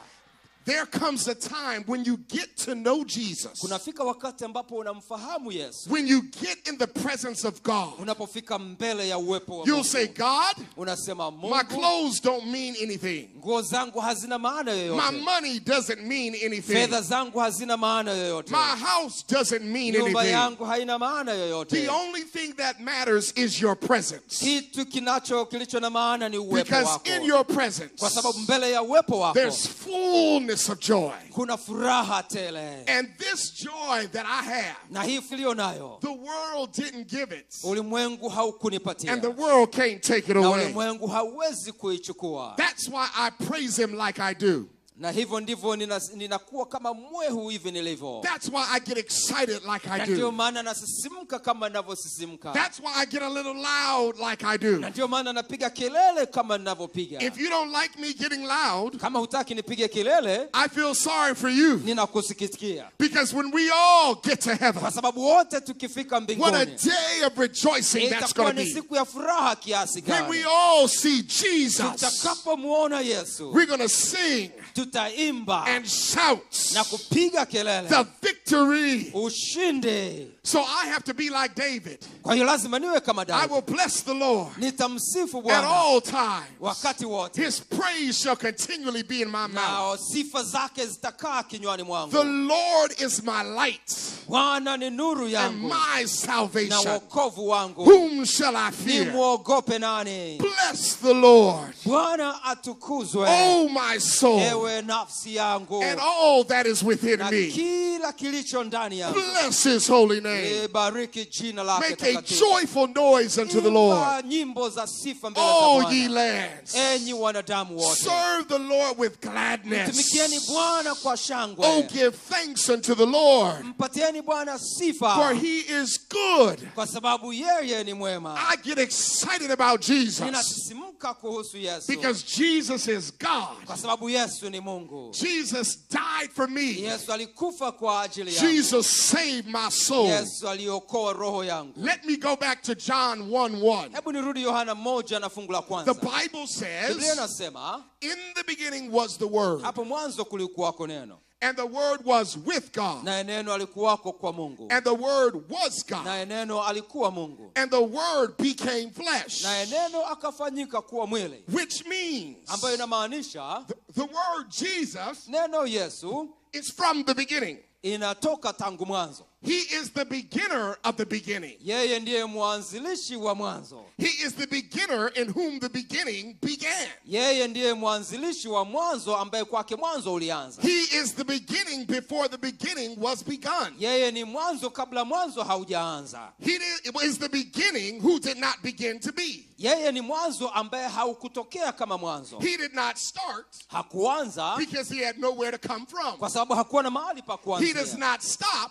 there comes a time when you get to know Jesus. kunafika wakati ambapo unamfahamu Yesu. When you get in the presence of God, Unapofika mbele ya uwepo wa you'll Mungu, say, God, unasema my Mungu, clothes don't mean anything. nguo zangu hazina maana My yoyote. money doesn't mean anything. Fedha zangu hazina maana yoyote. My house doesn't mean Nyumba anything. yangu haina maana yoyote. The only thing that matters is your presence. Kitu kilicho na maana ni uwepo Because wako. in your presence, Kwa sababu mbele ya uwepo wako there's fullness of joy. kuna furaha tele. And this joy that I have, Na hii filio nayo the world didn't give it. ulimwengu haukunipatia. And the world can't take it Na away. ulimwengu hauwezi kuichukua. That's why I praise him like I do. Na hivyo ndivyo ninakuwa kama mwehu hivi nilivyo. That's why I get excited like I Na ndio do. maana nasisimka kama ninavyosisimka. That's why I get a little loud like I do. Na ndio maana napiga kelele kama ninavyopiga. If you don't like me getting loud, Kama hutaki nipige kelele, I feel sorry for you. ninakusikitikia. Because when we all get to heaven, Kwa sababu wote tukifika what a mbinguni, day of rejoicing that's itakuwa going to ni be. siku ya furaha kiasi When we gani. all see Jesus, Tutakapomuona Yesu, we're going to sing tutaimba and shout na kupiga kelele the victory. ushindi. So I have to be like David. Kwa hiyo lazima niwe kama I will Daudi. bless the Lord Nitamsifu at Bwana all times. wakati wote, His praise shall continually be in my mouth. na sifa zake zitakaa kinywani The mwangu. Lord is my light Bwana ni nuru and yangu my na salvation. wokovu wangu. Whom shall I fear? Nimwogope nani? Bless the Lord, Bwana atukuzwe, oh my soul, ewe nafsi yangu, and all that is within na me. kila kilicho ndani yangu. Bless his holy name. Bariki jina lake Make a takatifu. joyful noise unto the Lord, Imba nyimbo za sifa mbele za all ye Bwana. lands. Enyi wanadamu wote, Serve the Lord with gladness. mtumikieni Bwana kwa Oh, shangwe. give thanks unto the Lord, Mpatieni Bwana for sifa, he is good. kwa sababu yeye ni mwema. I get excited about Jesus Ninasisimka kuhusu Yesu, because Jesus is God. kwa sababu Yesu ni Mungu. Jesus died for me. Yesu alikufa kwa ajili yangu. Jesus saved my soul. Yesu aliokoa roho yangu. Let me go back to John 1:1. Hebu nirudi Yohana 1 na fungu la The kwanza. Bible Biblia says, inasema in the beginning was the Word, hapo mwanzo kulikuwako neno, and the Word was with God, naye neno alikuwako kwa Mungu, and the Word was God, naye neno alikuwa Mungu, and the Word became flesh, naye neno akafanyika kuwa mwili, which means ambayo inamaanisha the word Jesus neno Yesu is from the beginning. inatoka tangu mwanzo. He is the beginner of the beginning. Yeye ndiye mwanzilishi wa mwanzo. He is the beginner in whom the beginning began. Yeye ndiye mwanzilishi wa mwanzo ambaye kwake mwanzo ulianza. He is the beginning before the beginning was begun. Yeye ni mwanzo kabla mwanzo haujaanza. It was the beginning who did not begin to be. Yeye ni mwanzo ambaye haukutokea kama mwanzo. He did not start Hakuanza because he had nowhere to come from. kwa sababu hakuwa na mahali pa He does kuanzia. not stop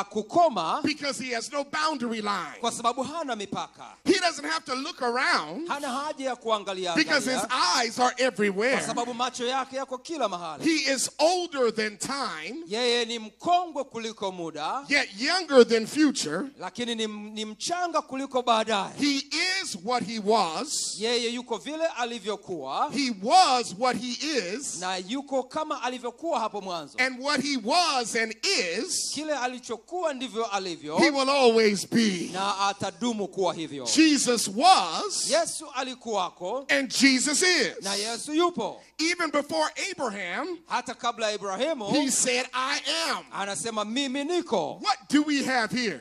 Hakukoma because he has no boundary line. kwa sababu hana mipaka. He doesn't have to look around Hana haja ya kuangalia because his angalia, eyes are everywhere. kwa sababu macho yake yako kila mahali. He is older than time, Yeye ni mkongwe kuliko muda, yet younger than future. lakini ni mchanga kuliko baadaye. He is what he was. Yeye yuko vile alivyokuwa, He was what he is. na yuko kama alivyokuwa hapo mwanzo. And what he was and is, Kile alichokuwa ndivyo alivyo, he will always be. na atadumu kuwa hivyo. Jesus was Yesu alikuwako and Jesus na is. Yesu yupo. Even before Abraham, Hata kabla ya Ibrahimu he said, I am. anasema mimi niko. What do we have here?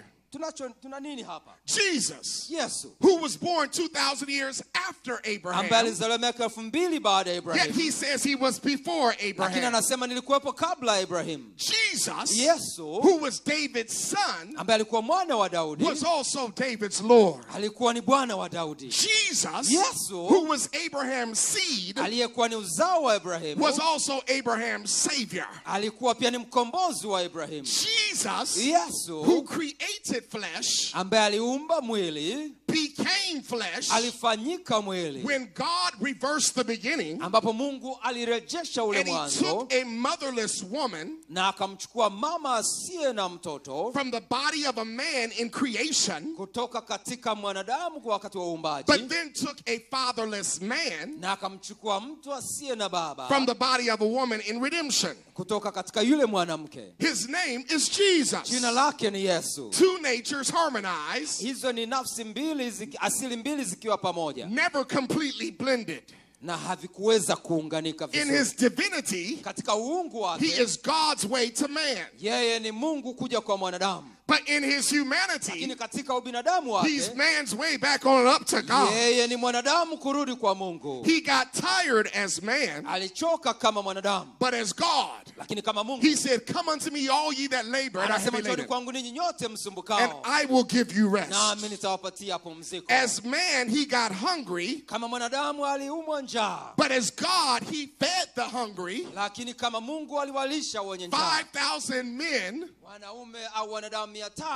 Tuna nini hapa? Jesus, Yesu who was born 2,000 years after ambaye Abraham. alizaliwa miaka 2000 baada ya Yet Ibrahimu, he says he was before lakini Abraham. anasema nilikuwepo kabla ya Ibrahimu. Jesus, Yesu who was David's son, ambaye alikuwa mwana wa Daudi, was also David's Lord. alikuwa ni bwana wa Daudi. Jesus, Yesu, who was Abraham's seed, aliyekuwa ni uzao wa Ibrahimu, was also Abraham's savior. alikuwa pia ni mkombozi wa Ibrahimu. Jesus, Yesu, who created created flesh, ambaye aliumba mwili, became flesh alifanyika mwili, when God reversed the beginning ambapo Mungu alirejesha ule and he mwanzo took a motherless woman na akamchukua mama asiye na mtoto from the body of a man in creation, kutoka katika mwanadamu kwa wakati wa uumbaji, but then took a fatherless man na akamchukua mtu asiye na baba from the body of a woman in redemption. kutoka katika yule mwanamke. His name is Jesus. Jina lake ni Yesu. Two natures harmonized, Hizo ni nafsi mbili, asili mbili zikiwa pamoja, never completely blended. na havikuweza kuunganika In vizuri. his divinity, Katika uungu wake, he is God's way to man. yeye ni Mungu kuja kwa mwanadamu, But in his lakini humanity, katika ubinadamu he's wake, man's way back on up to God. yeye ni mwanadamu kurudi kwa Mungu. He got tired as man, Alichoka kama mwanadamu, but as God, lakini kama Mungu he said, "Come unto me, all ye that labor and are anasema, heavy njoni laden, kwangu ninyi nyote and msumbukao, I will give you rest." nami nitawapatia pumziko. As man, he got hungry, Kama mwanadamu aliumwa njaa, but as God, he fed the hungry. lakini kama Mungu aliwalisha wenye njaa. 5,000 men, Wanaume au wanadamu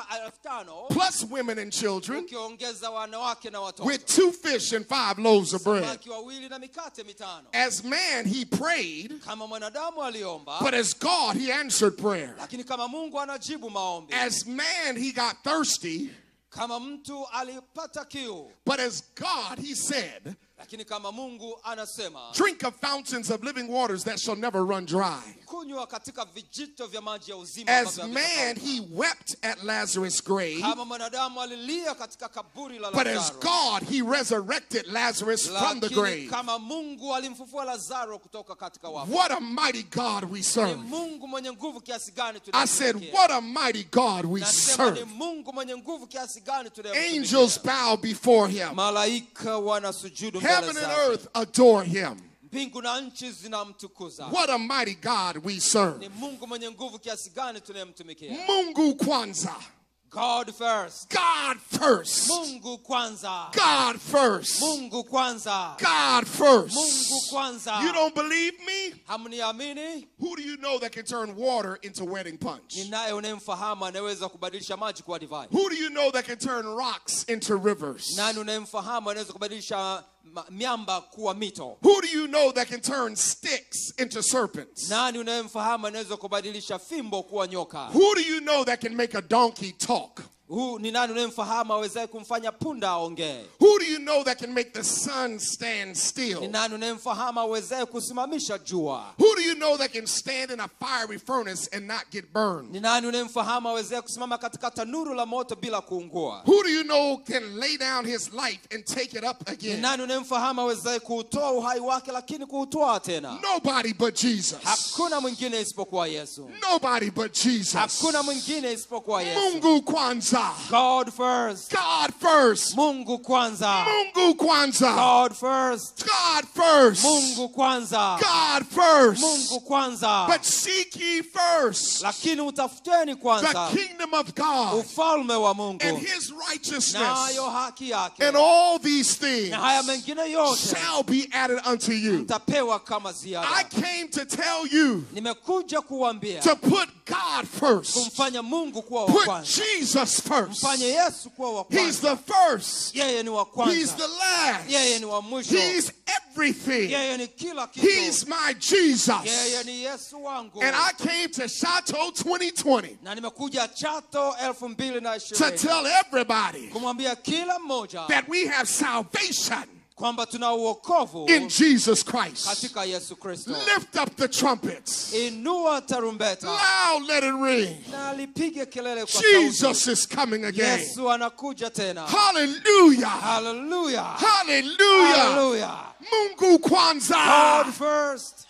5,000 plus women and children, ukiongeza wanawake na watoto, with 2 fish and 5 loaves of bread. samaki wawili na mikate 5. As man, he prayed, Kama mwanadamu aliomba, but as God, he answered prayer. lakini kama Mungu anajibu maombi. As man, he got thirsty, Kama mtu alipata kiu, but as God, he said, lakini kama Mungu anasema, "Drink of fountains of living waters that shall never run dry." kunywa katika vijito vya maji ya uzima As ambavyo man, havitakauka. he wept at Lazarus' grave, Kama mwanadamu alilia katika kaburi la but as Lazaro, God, he resurrected Lazarus from the lakini grave. kama Mungu alimfufua Lazaro kutoka katika wafu. What a mighty God we Ni serve. Mungu mwenye nguvu kiasi gani I said, tunayemtumikia. what a mighty God we Nasema ni serve. Mungu mwenye nguvu kiasi gani Angels tunayemtumikia. bow before him. Malaika wanasujudu mbele Heaven and zake. earth adore him. Mbingu na nchi zinamtukuza. What a mighty God we serve. Ni Mungu mwenye nguvu kiasi gani tunayemtumikia. Mungu kwanza. God first. God first. Mungu kwanza. God first. Mungu kwanza. God first. Mungu kwanza. You don't believe me? Hamniamini? Who do you know that can turn water into wedding punch? Ni naye unayemfahamu anaweza kubadilisha maji kuwa divai. Who do you know that can turn rocks into rivers? Nani unayemfahamu anaweza kubadilisha miamba kuwa mito? Who do you know that can turn sticks into serpents? Nani unayemfahamu anaweza kubadilisha fimbo kuwa nyoka? Who do you know that can make a donkey talk? Huu ni nani unayemfahamu awezaye kumfanya punda aongee? Who do you know that can make the sun stand Ni still? nani unayemfahamu awezaye kusimamisha jua? Who do you know that can stand in a fiery furnace and not get burned? Ni nani unayemfahamu awezaye kusimama katika tanuru la moto bila kuungua? Who do you know can lay down his life and take it up Ni again? nani unayemfahamu awezaye kuutoa uhai wake lakini kuutoa tena? Nobody but Jesus. Hakuna mwingine isipokuwa Yesu. Nobody but Jesus. Hakuna mwingine isipokuwa Yesu. Mungu kwanza. God first. God first. Mungu kwanza. Mungu kwanza. God first. God first. Mungu kwanza. God first. Mungu kwanza. But seek ye first Lakini utafuteni kwanza the kingdom of God ufalme wa Mungu and his righteousness, nayo haki yake, and all these things na haya mengine yote shall be added unto you. mtapewa kama I ziada. came to tell you Nimekuja kuambia to put God first. kumfanya Mungu kuwa wa Put kwanza, Jesus first. mfanye Yesu kuwa wa He's kwanza. the first. Yeye ni wa He's kwanza, the last. yeye ni wa mwisho, He's everything. yeye ni kila kitu, He's my Jesus. yeye ni Yesu wangu. And I came to Chateau 2020 Na nimekuja Chato to 2020 tell everybody kumwambia kila mmoja that we have salvation kwamba tuna uokovu in Jesus Christ. katika Yesu Kristo. Lift up the trumpets. Inua tarumbeta Loud, let it ring. na alipige kelele kwa Jesus sauti. is coming again. Yesu anakuja tena. Hallelujah. Hallelujah. Hallelujah. Hallelujah. Mungu kwanza. God first.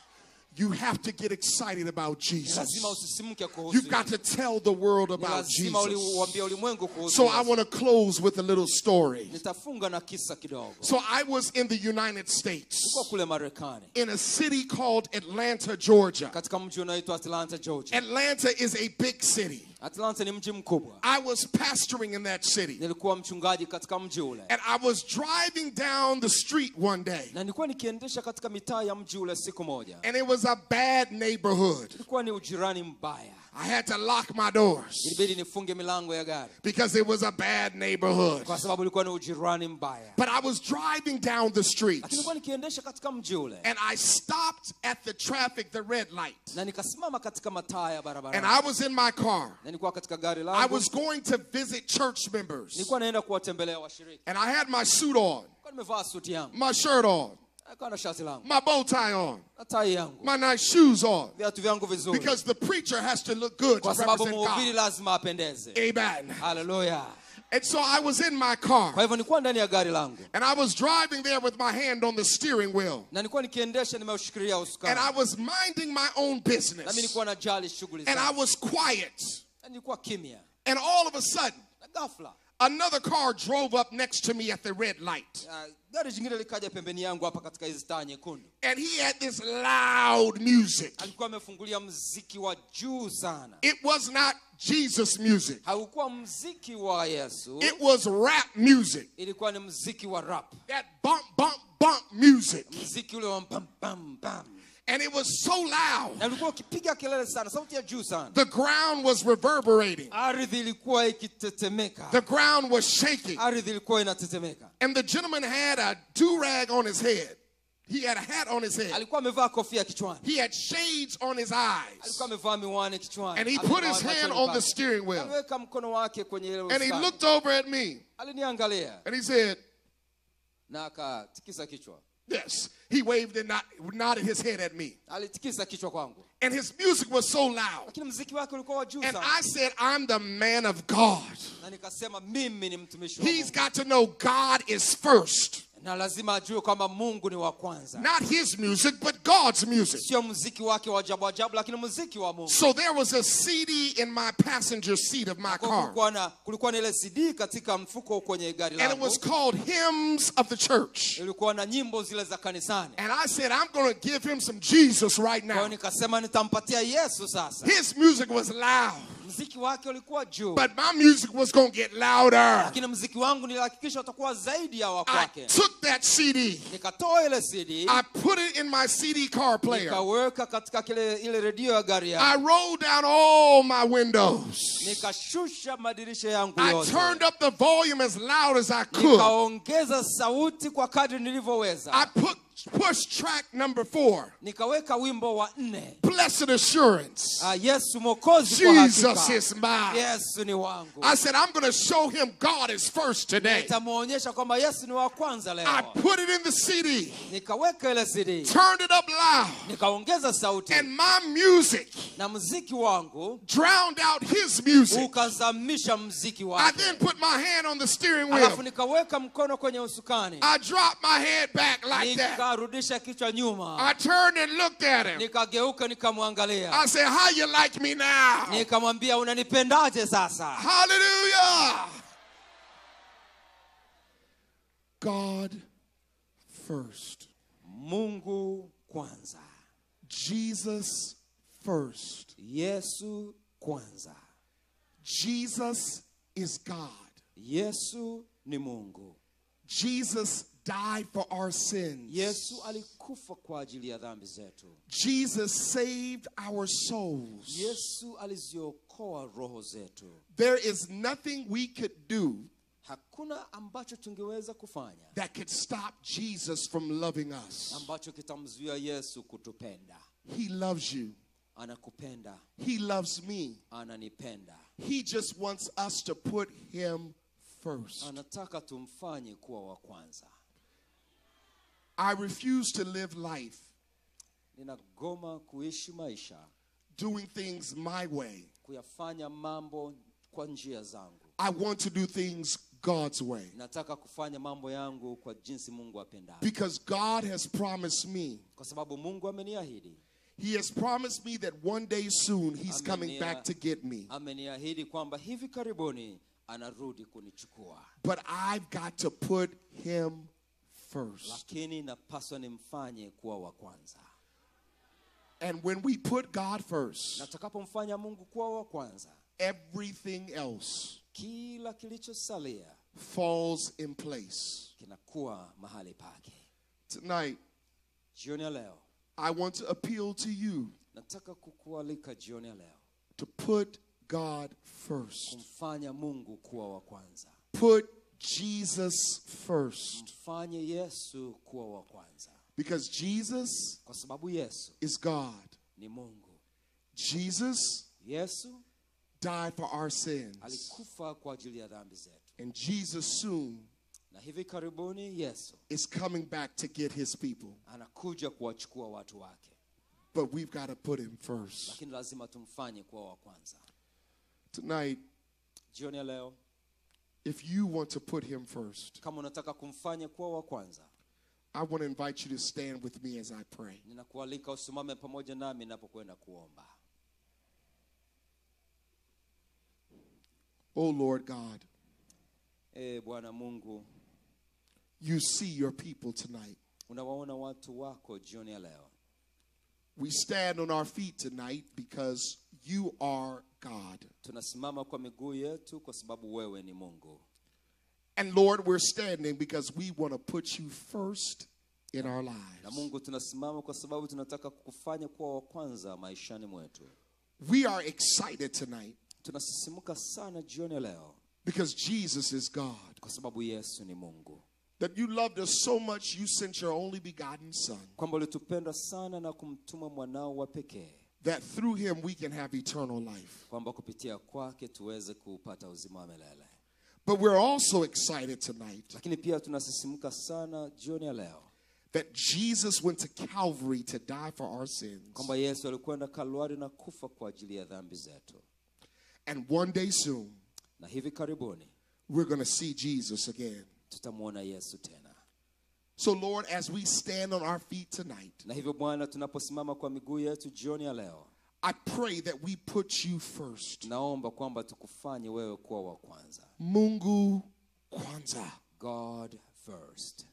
You have to get excited about Jesus. Lazima usisimke kuhusu. You've got to tell the world Ni about lazima Jesus. uambie ulimwengu kuhusu. So I Yesu. want to close with a little story. Nitafunga na kisa kidogo. So I was in the United States, Uko kule Marekani in a city called Atlanta, Georgia. katika mji unaoitwa Atlanta, Georgia. Atlanta is a big city. Atlanta ni mji mkubwa. I was pastoring in that city. Nilikuwa mchungaji katika mji ule. And I was driving down the street one day. Na nilikuwa nikiendesha katika mitaa ya mji ule siku moja. And it was a bad neighborhood. Ilikuwa ni ujirani mbaya. I had to lock my doors. Ilibidi nifunge milango ya gari. Because it was a bad neighborhood. Kwa sababu ilikuwa ni ujirani mbaya. But I was driving down the street. Lakini nilikuwa nikiendesha katika mji ule. And I stopped at the traffic, the red light. Na nikasimama katika mataa ya barabara. And I was in my car. Na nilikuwa katika gari I langu. was going to visit church members. Nilikuwa naenda kuwatembelea washiriki. And I had my suit on. Nilikuwa nimevaa suti yangu. My shirt on. Nilikuwa na shati langu. My bow tie on. Na tai yangu. My nice shoes on. Viatu vyangu vizuri. Because the preacher has to look good to Kwa sababu represent mhubiri God. lazima apendeze. Amen. Hallelujah. And so I was in my car. Kwa hivyo nilikuwa ndani ya gari langu. And I was driving there with my hand on the steering wheel. Na nilikuwa nikiendesha nimeushikilia usukani. And I was minding my own Na mimi business. nilikuwa najali shughuli And I zangu. was quiet. Na nilikuwa kimya. And all of a sudden, Na ghafla another car drove up next to me at the red light. gari jingine likaja pembeni yangu hapa katika hizi taa nyekundu. And he had this loud music. Alikuwa amefungulia muziki wa juu sana. It was not Jesus music. Haukuwa muziki wa Yesu. It was rap music. Ilikuwa ni muziki wa rap. That bump, bump, bump music. Muziki ule wa bam bam bam. And it was so loud. Na ulikuwa ukipiga kelele sana, sauti ya juu sana. The ground was reverberating. Ardhi ilikuwa ikitetemeka. The ground was shaking. Ardhi ilikuwa inatetemeka. And the gentleman had a do-rag on his head. He had a hat on his head. Alikuwa amevaa kofia kichwani. He had shades on his eyes. Alikuwa amevaa miwani kichwani. And he put his hand on the steering wheel. Aliweka mkono wake kwenye ile And he usukani. looked over at me. Aliniangalia. And he said, Na akatikisa kichwa. yes. He waved and nodded his head at me. Alitikisa kichwa kwangu. And his music was so loud. Lakini muziki wake ulikuwa wa juu And sana. I said, I'm the man of God. Na nikasema mimi ni mtumishi wa He's Mungu. got to know God is first. Na lazima ajue kwamba Mungu ni wa kwanza. Not his music, but God's music. Sio muziki wake wa ajabu ajabu, lakini muziki wa Mungu. So there was a CD in my passenger seat of my car. Kulikuwa na ile CD katika mfuko kwenye gari And it langu. was called Hymns of the Church. Ilikuwa na nyimbo zile za kanisani. And I said, I'm going to give him some Jesus right Kwa now. nikasema nitampatia Yesu sasa. His music was loud, Muziki wake ulikuwa juu. but my music was going to get louder. Lakini muziki wangu nilihakikisha utakuwa zaidi ya wa I kwake. took that CD. Nikatoa ile CD. I put it in my CD car player. Nikaweka katika ile redio ya gari I yangu. rolled down all my windows. Nikashusha madirisha yangu I yote. turned up the volume as loud as I could. Nikaongeza sauti kwa kadri nilivyoweza. I pushed track number 4. Nikaweka wimbo wa 4. Blessed Assurance. Yesu Mwokozi kwa hakika. Jesus is mine. Yesu ni wangu. I said, I'm going to show him God is first today. Nitamuonyesha kwamba Yesu ni wa kwanza leo. I put it in the CD. Nikaweka ile CD. Turned it up loud. Nikaongeza sauti. And my music na muziki wangu drowned out his music. Ukazamisha muziki I wake. then put my hand on the steering Alafu wheel. nikaweka mkono kwenye usukani. I dropped my head back like that. Nikarudisha kichwa nyuma. I turned and looked at him. Nikageuka nikamwangalia. I said, how you like me now? Nikamwambia unanipendaje sasa? Hallelujah. God first. Mungu kwanza. Jesus first. Yesu kwanza. Jesus is God. Yesu ni Mungu. Jesus died for our sins. Yesu alikufa kwa ajili ya dhambi zetu. Jesus saved our souls. Yesu aliziokoa roho zetu. There is nothing we could do Hakuna ambacho tungeweza kufanya that could stop Jesus from loving us. ambacho kitamzuia Yesu kutupenda. He loves you. Anakupenda. He loves me. Ananipenda. He just wants us to put him first. Anataka tumfanye kuwa wa kwanza. I refuse to live life Ninagoma kuishi maisha doing things my way. kuyafanya mambo kwa njia zangu. I want to do things God's way. Nataka kufanya mambo yangu kwa jinsi Mungu apendayo. Because God has promised me. Kwa sababu Mungu ameniahidi. He has promised me that one day soon he's coming back to get me. Ameniahidi kwamba hivi karibuni anarudi kunichukua. But I've got to put him first. Lakini napaswa nimfanye kuwa wa kwanza. And when we put God first, Na tutakapomfanya Mungu kuwa wa kwanza, everything else kila kilichosalia falls in place. kinakuwa mahali pake. Tonight, Jioni ya leo I want to appeal to you nataka kukualika jioni ya leo to put God first. kumfanya Mungu kuwa wa kwanza. Put Jesus first. Mfanye Yesu kuwa wa kwanza. Because Jesus Kwa sababu Yesu is God. ni Mungu. Jesus Yesu died for our sins. alikufa kwa ajili ya dhambi zetu. And Jesus soon Na hivi karibuni Yesu is coming back to get his people. anakuja kuwachukua watu wake. But we've got to put him first. Lakini lazima tumfanye kuwa wa kwanza. Tonight, Jioni ya leo if you want to put him first, kama unataka kumfanya kuwa wa kwanza, I want to invite you to stand with me as I pray. ninakualika usimame pamoja nami ninapokwenda kuomba. Oh Lord God, Bwana Mungu, you see your people tonight. unawaona watu wako jioni ya leo. We stand on our feet tonight because you are God. Tunasimama kwa miguu yetu kwa sababu wewe ni Mungu. And Lord, we're standing because we want to put you first in our Na lives. Mungu, tunasimama kwa sababu tunataka kukufanya kuwa wa kwanza maishani mwetu. We are excited tonight Tunasisimuka sana jioni ya leo because Jesus is God. kwa sababu Yesu ni Mungu. That you loved us so much, you sent your only begotten Son. Kwamba ulitupenda sana na kumtuma mwanao wa pekee. That through him we can have eternal life. Kwamba kupitia kwake tuweze kupata uzima wa milele. But we're also excited tonight Lakini pia tunasisimuka sana jioni ya leo that Jesus went to Calvary to die for our sins. kwamba Yesu alikwenda Kalvari na kufa kwa ajili ya dhambi zetu. And one day soon, Na hivi karibuni we're going to see Jesus again. tutamuona Yesu tena. So Lord, as we stand on our feet tonight, Na hivyo Bwana, tunaposimama kwa miguu yetu jioni ya leo, I pray that we put you first. naomba kwamba tukufanye wewe kuwa wa kwanza. Mungu kwanza. God first.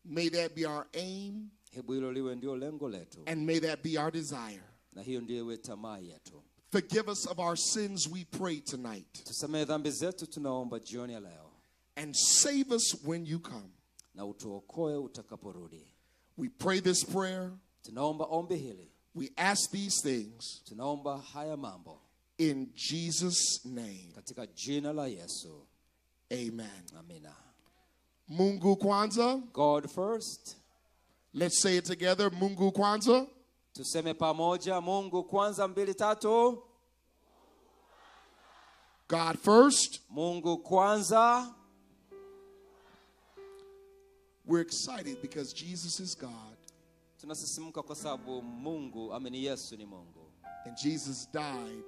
May that be our aim, Hebu hilo liwe ndio lengo letu, and may that be our desire. na hiyo ndiyo iwe tamaa yetu. Forgive us of our sins, we pray tonight. Tusamehe dhambi zetu, tunaomba jioni ya leo, And save us when you come. na utuokoe utakaporudi. We pray this prayer. Tunaomba ombi hili, We ask these things tunaomba haya mambo in Jesus' name. katika jina la Yesu. Amen. Amina. Mungu kwanza. God first. Let's say it together. Mungu kwanza. Tuseme pamoja, Mungu kwanza, 2 3. God first. Mungu kwanza. We're excited because Jesus is God Tunasisimuka kwa sababu Mungu ameni, Yesu ni Mungu, and Jesus died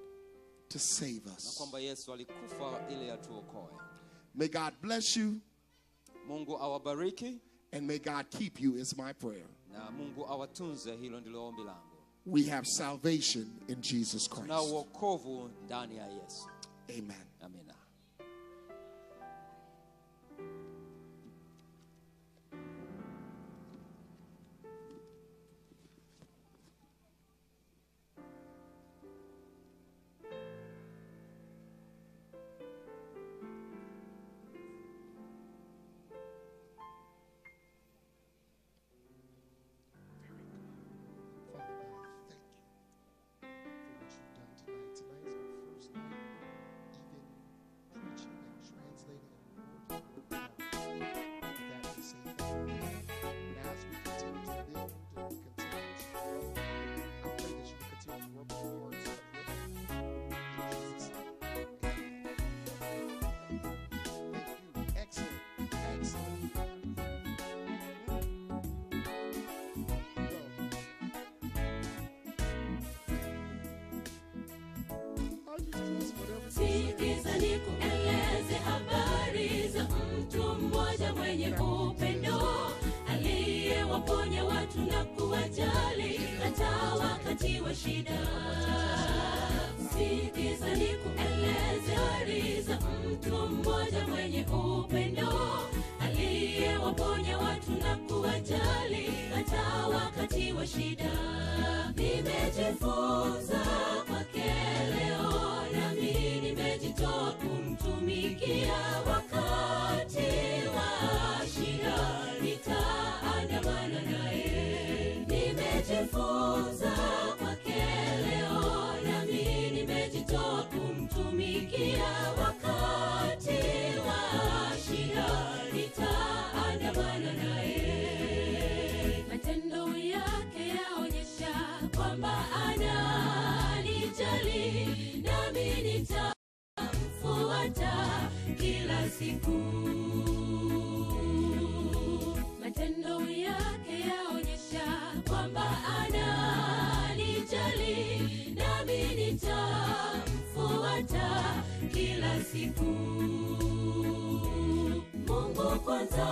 to save na us. kwamba Yesu alikufa ili atuokoe. May God bless you Mungu awabariki and may God keep you is my prayer. na Mungu awatunze. Hilo ndilo ombi langu. We have salvation in Jesus Tuna Christ. wokovu ndani ya Yesu. Amen. Amina. Father God, thank you for what you've done tonight. Tonight is our first night, even preaching and translating your word. For that we say thank you. And as we continue to build and we continue to grow, I pray that you will continue to work on the hearts of your people. In Jesus' name, amen. Thank you. Excellent. Excellent. Go. Sikiza nikueleze habari za mtu mmoja mwenye upendo, aliyewaponya watu na kuwajali hata wakati wa shida. Sikiza nikueleze habari za mtu mmoja mwenye upendo, aliyewaponya watu na kuwajali hata wakati wa shida. Nimejifunza kwake leo, nami Nimejifunza kwake leo, nami nimejitoa kumtumikia. Wakati wa shida nitaandamana naye. Matendo yake yaonyesha kwamba ananijali, nami nitamfuata kila siku. Matendo yake yaonyesha kwamba ananijali, nami nitamfuata kila siku. Mungu kwanza,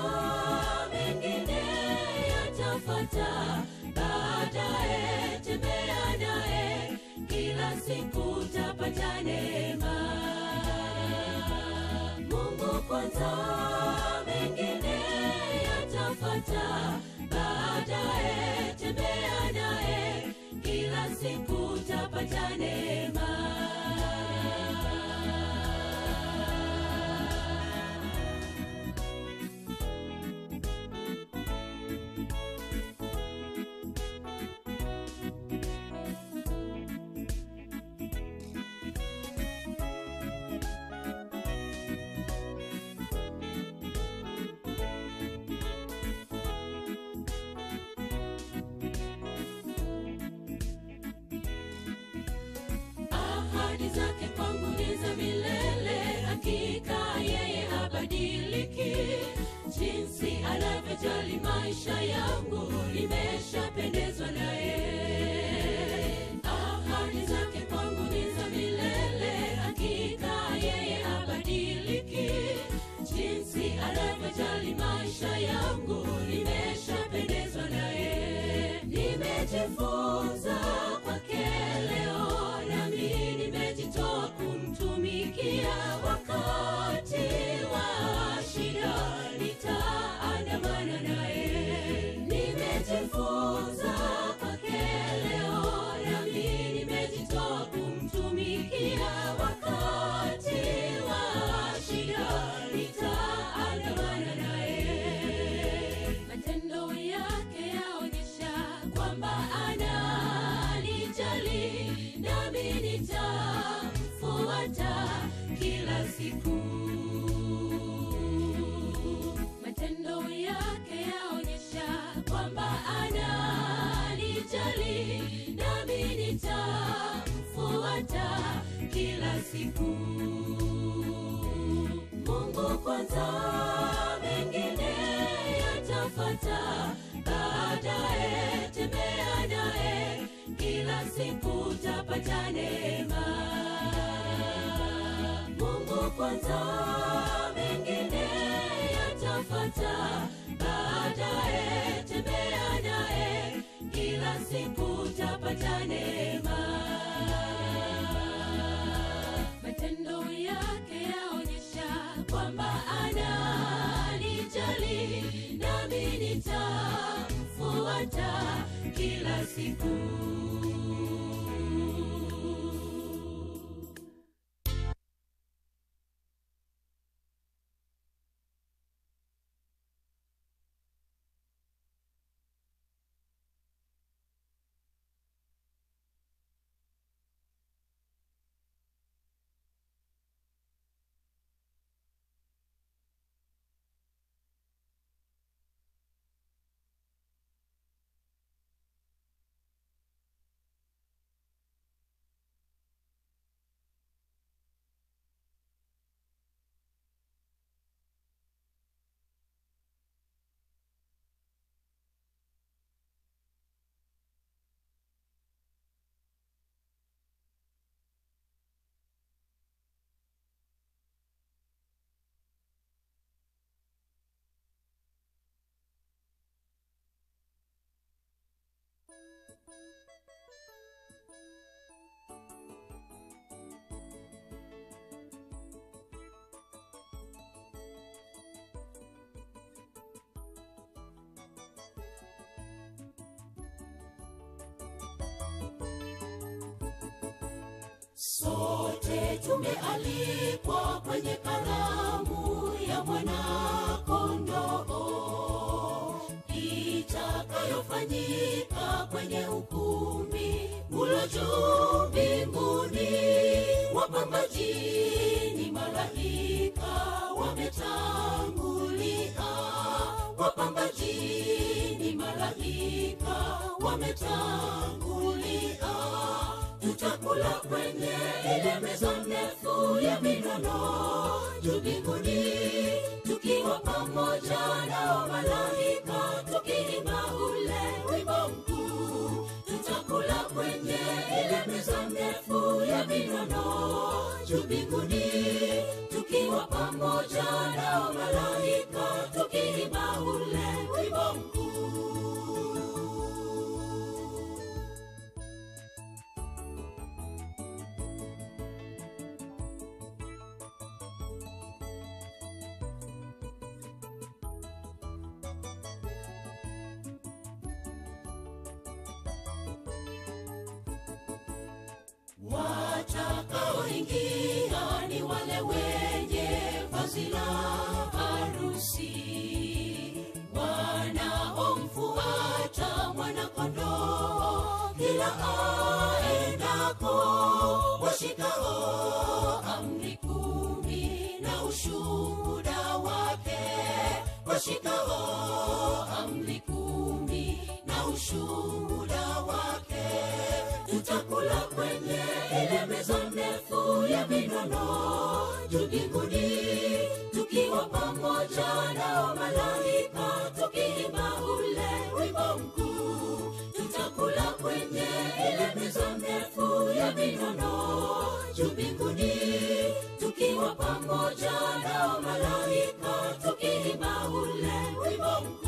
mengine yatafuata baadaye. Tembea naye kila siku, utapata neema. Mungu kwanza, mengine yatafuata baadaye. Tembea naye kila siku, utapata neema. Ahadi zake kwangu ni za milele, hakika yeye habadiliki. Jinsi anavyojali maisha yangu, nimeshapendezwa naye. Ahadi zake kwangu ni za milele, hakika yeye habadiliki. Jinsi anavyojali maisha yangu, nimeshapendezwa naye. Nimejifunza kwake leo, nami nimejitoa kumtumikia. Wakati wa shida nitaandamana naye. Nimejifunza kwake leo, nami nimejitoa kumtumikia. Wakati wa shida nitaandamana naye. Matendo yake yaonyesha kwamba ananijali, nami nitamfuata kila siku. Matendo yake yaonyesha kwamba ananijali, nami nitamfuata kila siku. Mungu kwanza, mengine yatafuata baadaye. Tembea naye kila siku, utapata neema. Mungu kwanza, mengine yatafuata baadaye. Tembea naye kila siku, utapata neema. Matendo yake yaonyesha kwamba ananijali, nami nitamfuata kila siku. Sote tumealikwa kwenye karamu ya mwana kondoo itakayo linalofanyika kwenye ukumbi ulo juu mbinguni. Wapambaji ni malaika wametangulia, wapambaji ni malaika wametangulia. Tutakula kwenye ile meza ndefu ya minono juu mbinguni, tukiwa pamoja na malaika tukiimba ule wimbo mkuu. Tutakula kwenye ile meza ndefu ya minono juu mbinguni, tukiwa pamoja na malaika tukiimba ule wimbo mkuu. Watakaoingia ni wale wenye vazi la harusi, wanaomfuata mwana-kondoo kila aendako, washikao amri 10 na ushuhuda wake, washikao amri 10 na ushuhuda wake. Tutakula kwenye ile meza ndefu ya minono juu mbinguni, tukiwa pamoja na malaika tukiimba ule wimbo mkuu. Tutakula kwenye ile meza ndefu ya minono juu mbinguni, tukiwa pamoja na malaika tukiimba ule wimbo mkuu.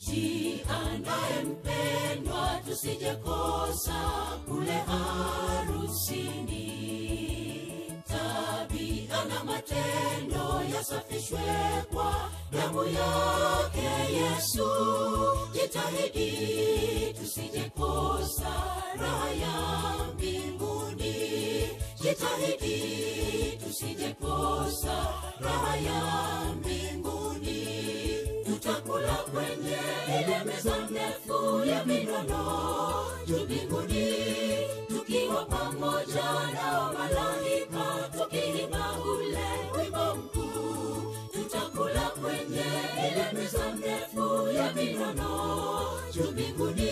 Jiandae mpendwa, tusijekosa kule harusini. Tabia na matendo yasafishwe kwa damu yake Yesu. Jitahidi tusijekosa raha ya mbinguni, jitahidi tusijekosa raha ya mbinguni. Tutakula kwenye ile meza ndefu ya minono juu mbinguni, tukiwa pamoja na malaika tukiimba ule wimbo mkuu. Tutakula kwenye ile meza ndefu ya minono juu mbinguni,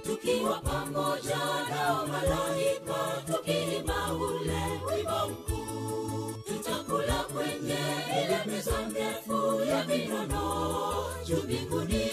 tukiwa pamoja na malaika tukiimba ule wimbo mkuu. Tutakula kwenye ile meza ndefu ya minono juu mbinguni,